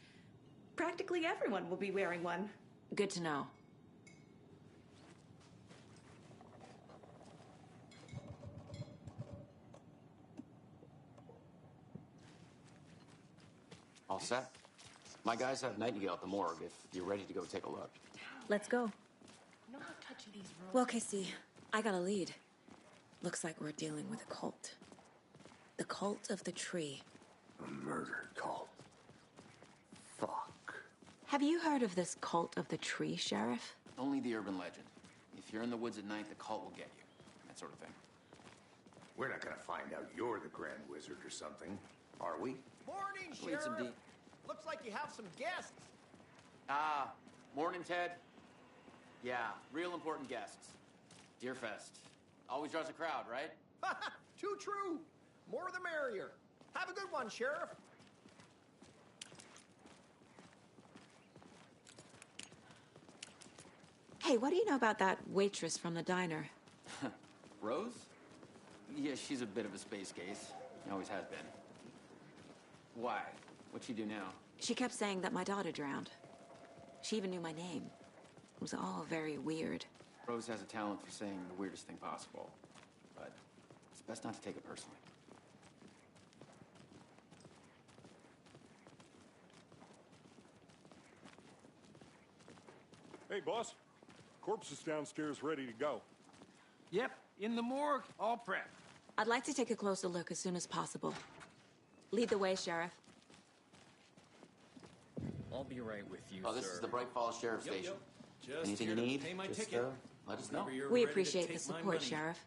Practically everyone will be wearing one. Good to know. All set? My guys have Nightingale at the morgue if you're ready to go take a look. Let's go. No touching these ropes. Well, Casey, I got a lead. Looks like we're dealing with a cult. The cult of the tree. A murder cult. Fuck. Have you heard of this cult of the tree, Sheriff? Only the urban legend. If you're in the woods at night, the cult will get you. That sort of thing. We're not gonna find out you're the Grand Wizard or something, are we? Morning, Wait, Sheriff. some deep. Looks like you have some guests. Ah, morning, Ted. Yeah, real important guests. Deerfest. Always draws a crowd, right? Too true. More the merrier. Have a good one, Sheriff. Hey, what do you know about that waitress from the diner? Rose? Yeah, she's a bit of a space case. Always has been. Why? What'd she do now? She kept saying that my daughter drowned. She even knew my name. It was all very weird. Rose has a talent for saying the weirdest thing possible. But it's best not to take it personally. Hey, boss. Corpse is downstairs ready to go. Yep, in the morgue, all prepped. I'd like to take a closer look as soon as possible. Lead the way, Sheriff. I'll be right with you, Oh, this is the Bright Falls Sheriff Station. Just Anything here you to need, pay my just ticket. let us know. Whenever you're We ready to appreciate the take my support, money. Sheriff.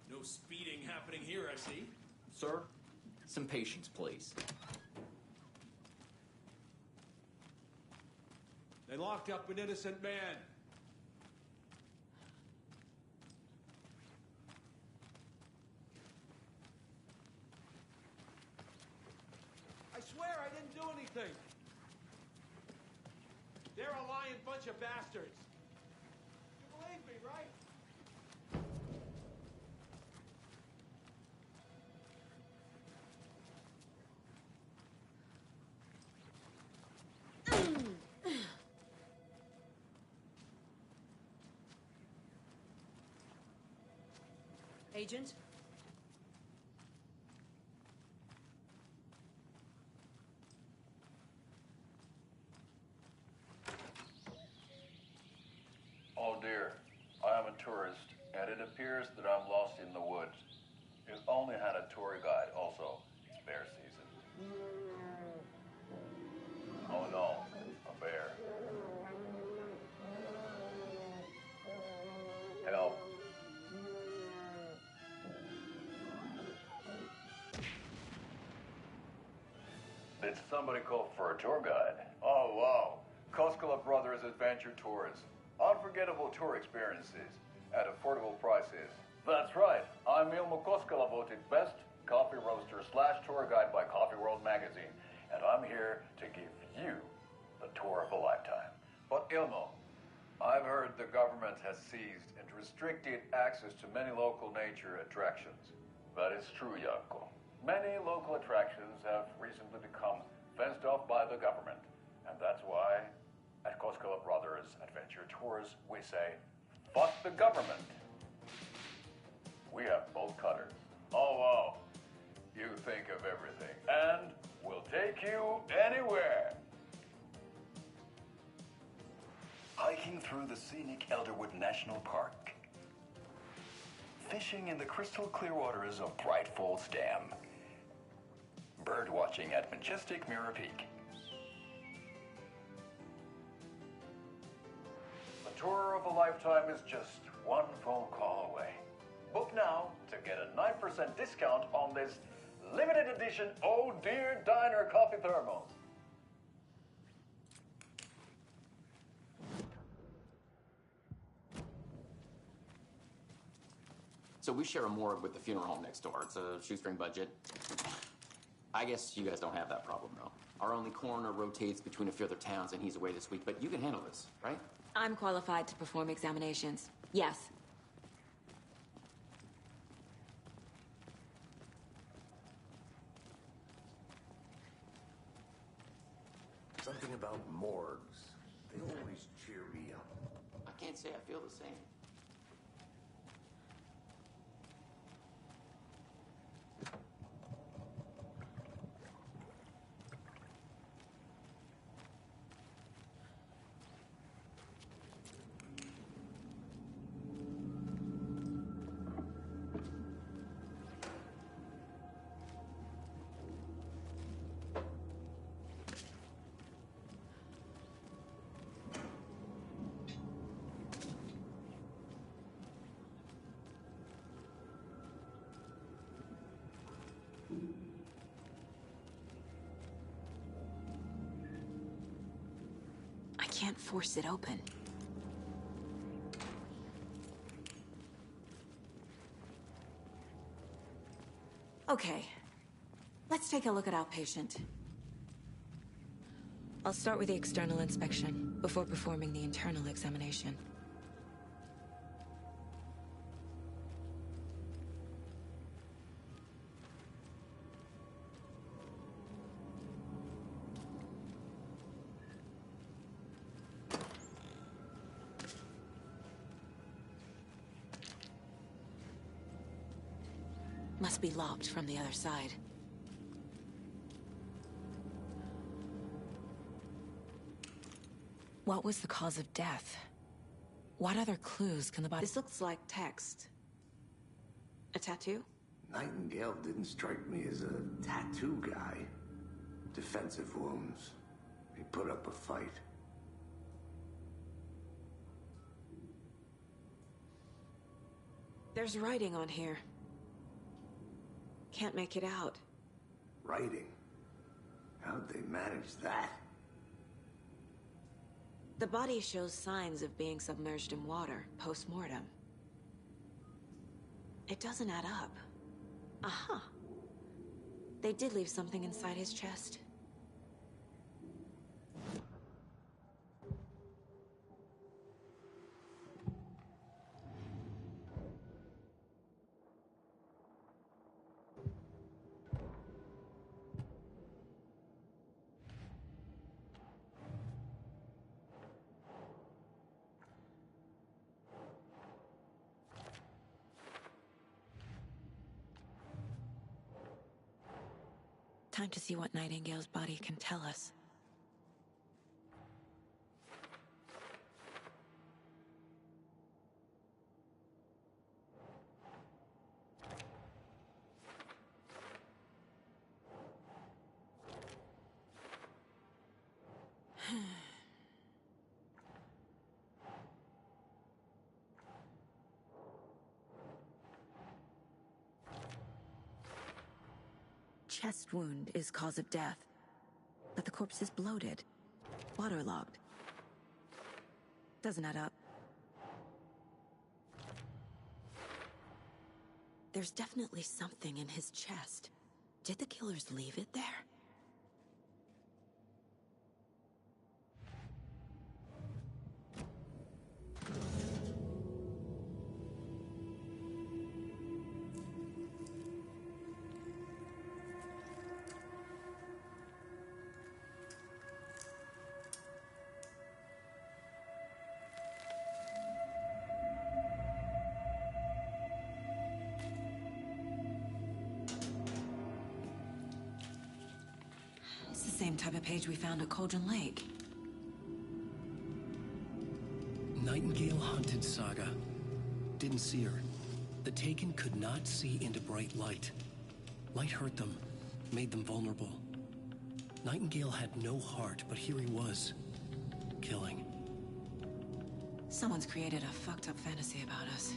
No speeding happening here, I see. Sir, some patience, please. They locked up an innocent man. I swear I didn't do anything. They're a lying bunch of bastards. You believe me, right? Agent? Oh dear, I am a tourist, and it appears that I'm lost in the woods. You only had a tour guide, also. It's bear season. Oh no, a bear. Help. Did somebody call for a tour guide? Oh wow, Koskela Brothers Adventure Tours. Unforgettable tour experiences at affordable prices. That's right. I'm Ilmo Koskela, voted best coffee roaster / tour guide by Coffee World magazine, and I'm here to give you the tour of a lifetime. But Ilmo, I've heard the government has seized and restricted access to many local nature attractions. That is true, Janko. Many local attractions have recently become fenced off by the government, and that's why at Koskela Brothers Adventure Tours, we say, fuck the government. We have bolt cutters. Oh, wow. You think of everything. And we'll take you anywhere. Hiking through the scenic Elderwood National Park. Fishing in the crystal clear waters of Bright Falls Dam. Bird watching at majestic Mirror Peak. The tour of a lifetime is just one phone call away. Book now to get a 9% discount on this limited edition Oh Dear Diner coffee thermos. So we share a morgue with the funeral home next door. It's a shoestring budget. I guess you guys don't have that problem, though. Our only coroner rotates between a few other towns, and he's away this week. But you can handle this, right? I'm qualified to perform examinations. Yes. Something about morgues. They always cheer me up. I can't say I feel the same. I can't force it open. Okay. Let's take a look at Outpatient. I'll start with the external inspection before performing the internal examination. Must be locked from the other side. What was the cause of death? What other clues can the body... This looks like text. A tattoo? Nightingale didn't strike me as a tattoo guy. Defensive wounds. He put up a fight. There's writing on here. Can't make it out. Writing? How'd they manage that? The body shows signs of being submerged in water, post-mortem. It doesn't add up. Aha. They did leave something inside his chest. Time to see what Nightingale's body can tell us. Chest wound is cause of death, but the corpse is bloated, waterlogged. Doesn't add up. There's definitely something in his chest. Did the killers leave it there? Same type of page we found at Cauldron Lake. Nightingale hunted Saga. Didn't see her. The Taken could not see into bright light. Light hurt them, made them vulnerable. Nightingale had no heart, but here he was, killing. Someone's created a fucked up fantasy about us.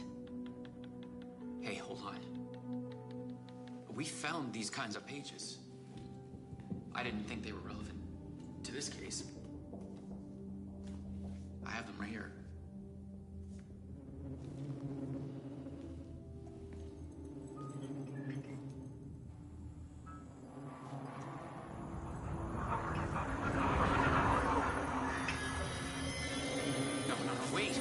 Hey, hold on. We found these kinds of pages. I didn't think they were relevant to this case. I have them right here. No, wait.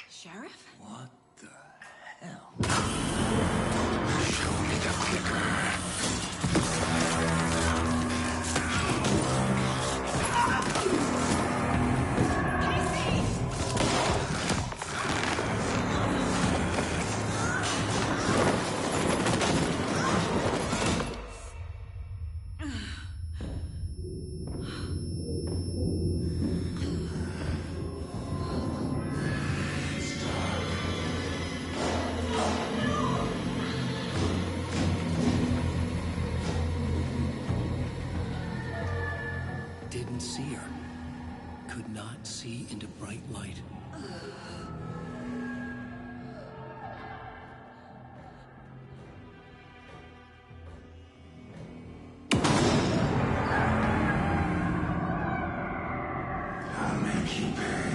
Sheriff? What the hell? Show me the clicker. Didn't see her. Could not see into bright light. I'll make you pay.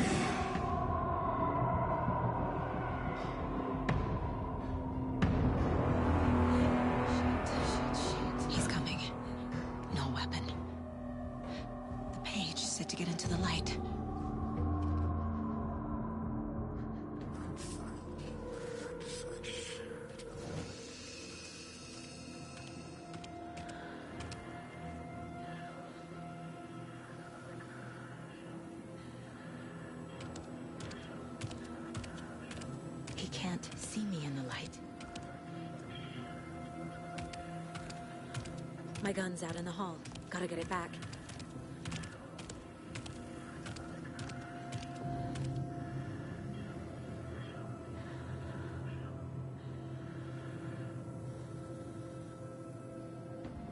light. He can't see me in the light. My gun's out in the hall. Gotta get it back.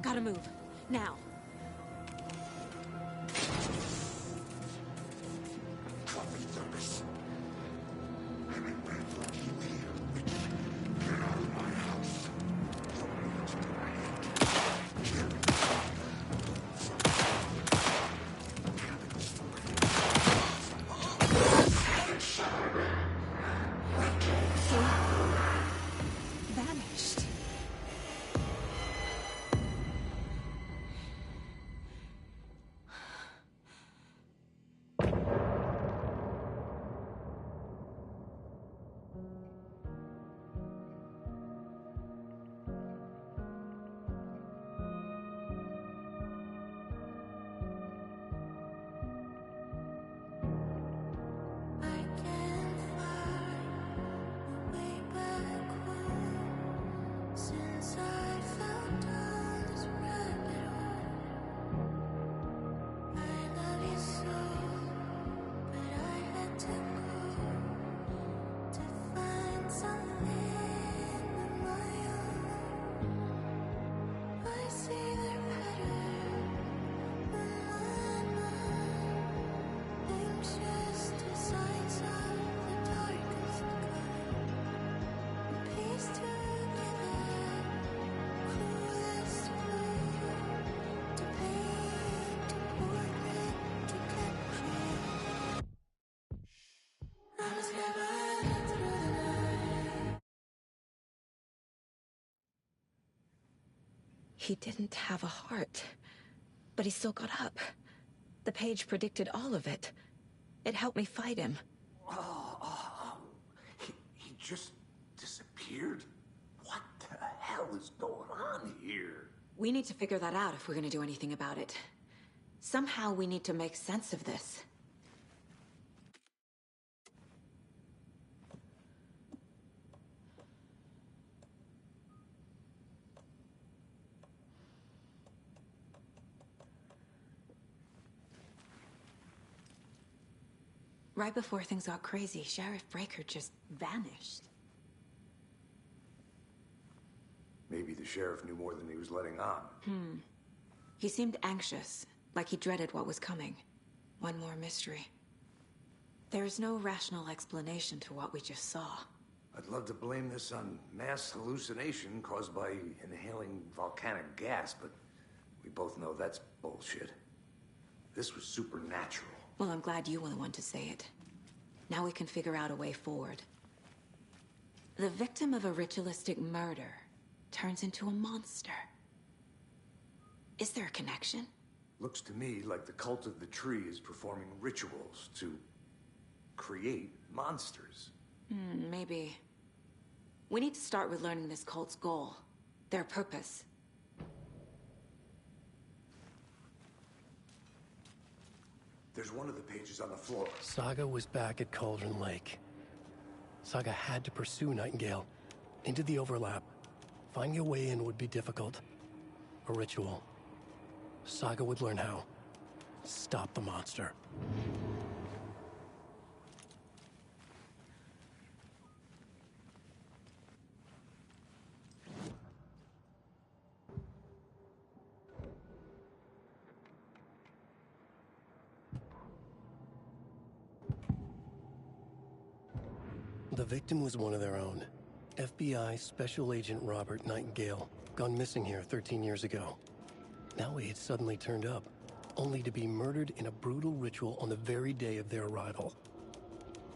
Gotta move. Now. Vanished. Since I found all this rabbit hole, I love you so, but I had to go to find something of my own. I see their pattern in my mind, anxious designs of the darkest kind, piece together. He didn't have a heart, but he still got up. The page predicted all of it. It helped me fight him. He just disappeared? What the hell is going on here? We need to figure that out if we're gonna do anything about it. Somehow we need to make sense of this. Right before things got crazy, Sheriff Breaker just vanished. Maybe the sheriff knew more than he was letting on. He seemed anxious, like he dreaded what was coming. One more mystery. There's no rational explanation to what we just saw. I'd love to blame this on mass hallucination caused by inhaling volcanic gas, but we both know that's bullshit. This was supernatural. Well, I'm glad you were the one to say it. Now we can figure out a way forward. The victim of a ritualistic murder turns into a monster. Is there a connection? Looks to me like the cult of the tree is performing rituals to create monsters. Maybe. We need to start with learning this cult's goal, their purpose. There's one of the pages on the floor. Saga was back at Cauldron Lake. Saga had to pursue Nightingale into the overlap. Finding a way in would be difficult. A ritual. Saga would learn how. Stop the monster. The victim was one of their own. FBI Special Agent Robert Nightingale, gone missing here 13 years ago. Now he had suddenly turned up, only to be murdered in a brutal ritual on the very day of their arrival.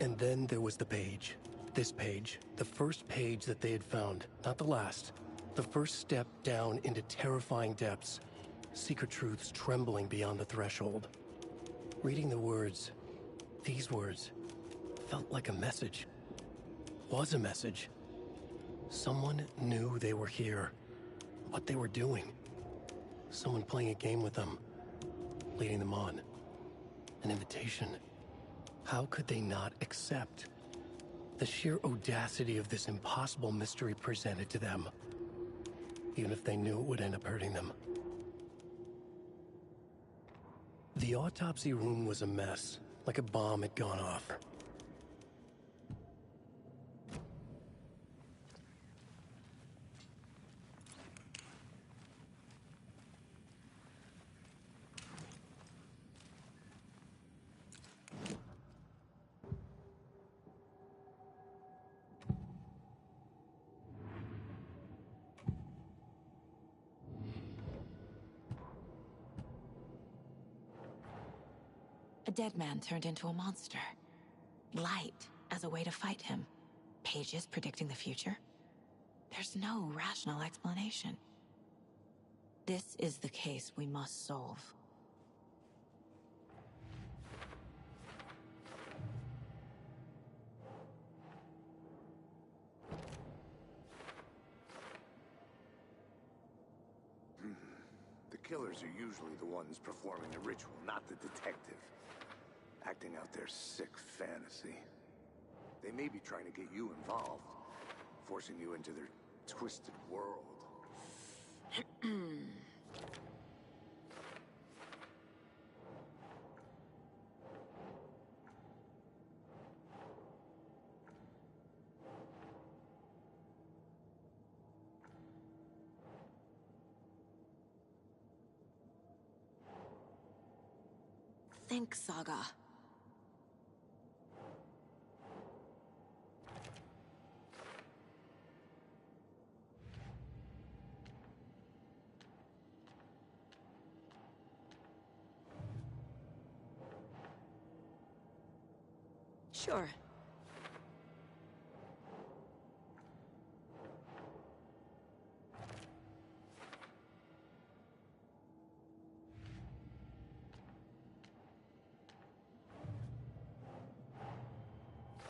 And then there was the page. This page, the first page that they had found, not the last. The first step down into terrifying depths. Secret truths trembling beyond the threshold. Reading the words, these words, felt like a message. Was a message. Someone knew they were here. What they were doing. Someone playing a game with them. Leading them on. An invitation. How could they not accept? The sheer audacity of this impossible mystery presented to them. Even if they knew it would end up hurting them. The autopsy room was a mess, like a bomb had gone off. A dead man turned into a monster. Light as a way to fight him. Pages predicting the future. There's no rational explanation. This is the case we must solve. The killers are usually the ones performing the ritual, not the detective. Acting out their sick fantasy. They may be trying to get you involved, forcing you into their twisted world. Think, Saga. Sure.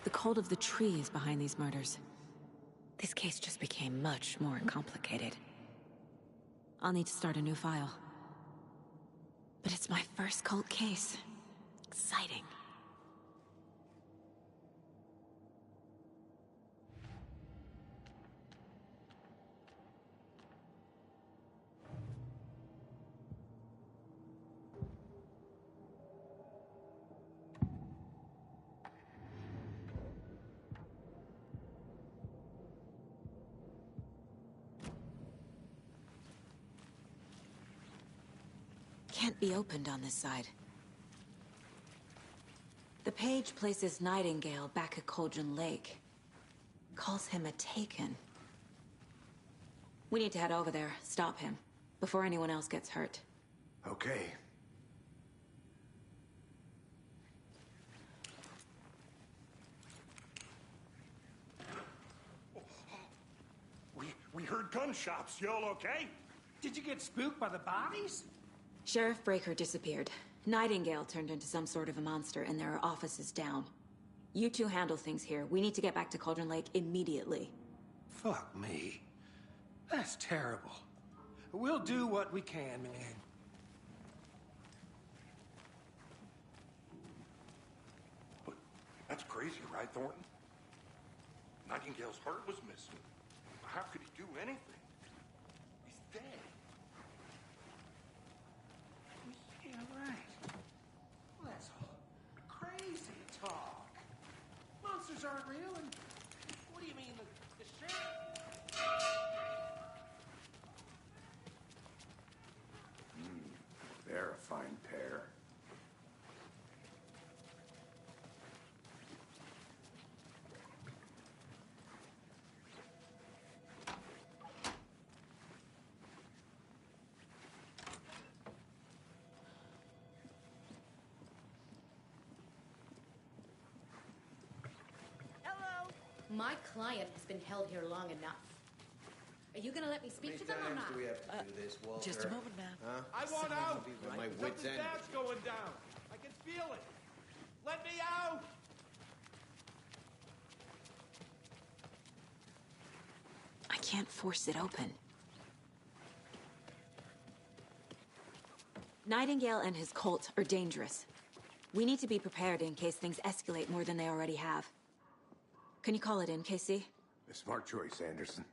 The cult of the tree is behind these murders. This case just became much more complicated. I'll need to start a new file. But it's my first cult case. Exciting. Can't be opened on this side. The page places Nightingale back at Cauldron Lake. Calls him a Taken. We need to head over there, stop him, before anyone else gets hurt. Okay. We heard gunshots. Y'all okay? Did you get spooked by the bodies? Sheriff Breaker disappeared. Nightingale turned into some sort of a monster, and there are offices down. You two handle things here. We need to get back to Cauldron Lake immediately. Fuck me. That's terrible. We'll do what we can, man. But that's crazy, right, Thornton? Nightingale's heart was missing. How could he do anything? He's dead. Yeah, right. Well, that's crazy talk. Monsters aren't real, and what do you mean, the sheriff? They're a fine pair. My client has been held here long enough. Are you gonna let me speak to them or not? Do we have to do this, Walter? Just a moment, ma'am. Huh? I want out! My wits end. Something bad's going down. I can feel it. Let me out! I can't force it open. Nightingale and his cult are dangerous. We need to be prepared in case things escalate more than they already have. Can you call it in, Casey? A smart choice, Anderson.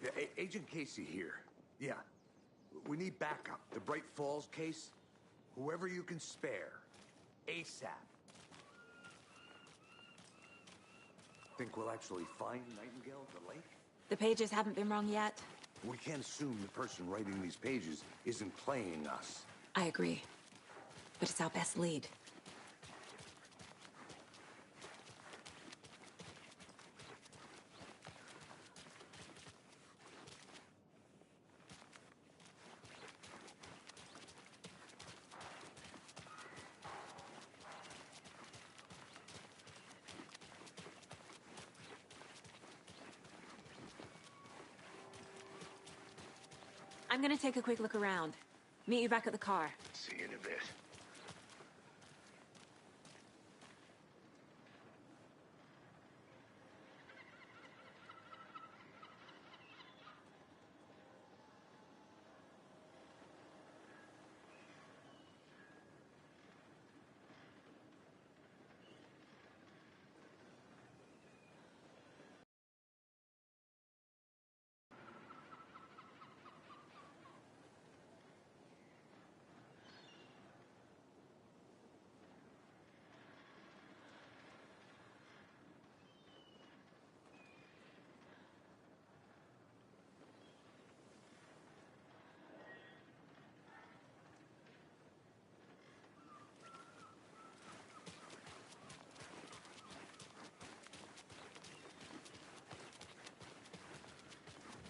Yeah, Agent Casey here. Yeah. We need backup. The Bright Falls case? Whoever you can spare. ASAP. Think we'll actually find Nightingale at the lake? The pages haven't been wrong yet. We can't assume the person writing these pages isn't playing us. I agree. But it's our best lead. I'm gonna take a quick look around. Meet you back at the car. See you in a bit.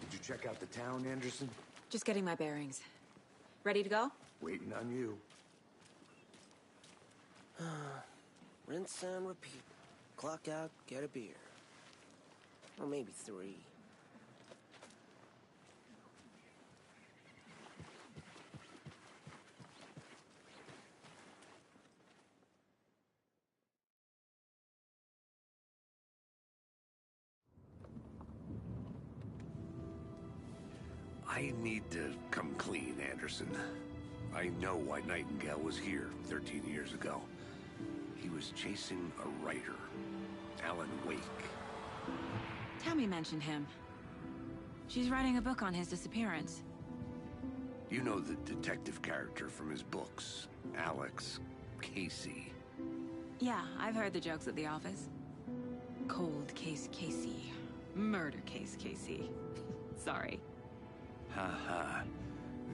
Did you check out the town, Anderson? Just getting my bearings. Ready to go? Waiting on you. Rinse and repeat. Clock out, get a beer. Or maybe 3. I need to come clean, Anderson. I know why Nightingale was here 13 years ago. He was chasing a writer, Alan Wake. Tammy mentioned him. She's writing a book on his disappearance. You know the detective character from his books, Alex Casey. Yeah, I've heard the jokes at the office. Cold case Casey. Murder case Casey. Sorry. Ha.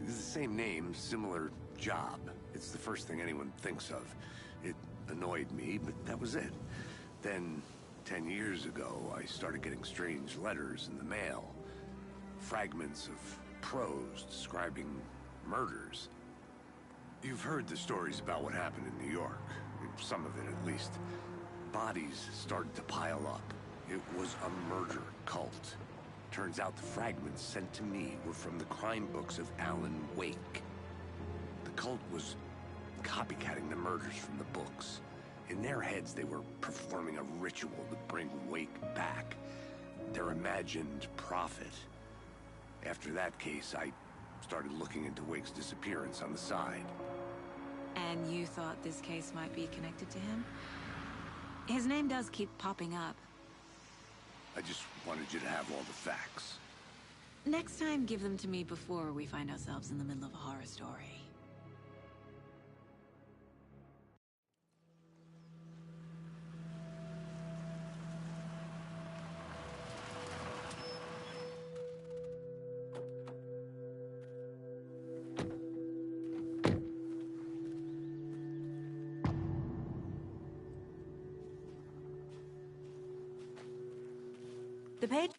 It's the same name, similar job. It's the first thing anyone thinks of. It annoyed me, but that was it. Then, 10 years ago, I started getting strange letters in the mail. Fragments of prose describing murders. You've heard the stories about what happened in New York. Some of it, at least. Bodies started to pile up. It was a murder cult. Turns out the fragments sent to me were from the crime books of Alan Wake. The cult was copycatting the murders from the books. In their heads, they were performing a ritual to bring Wake back. Their imagined prophet. After that case, I started looking into Wake's disappearance on the side. And you thought this case might be connected to him? His name does keep popping up. I just wanted you to have all the facts. Next time, give them to me before we find ourselves in the middle of a horror story. The page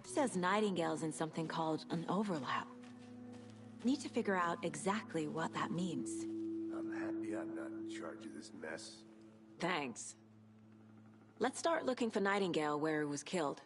says Nightingale's in something called an overlap. Need to figure out exactly what that means. I'm happy I'm not in charge of this mess. Thanks. Let's start looking for Nightingale where he was killed.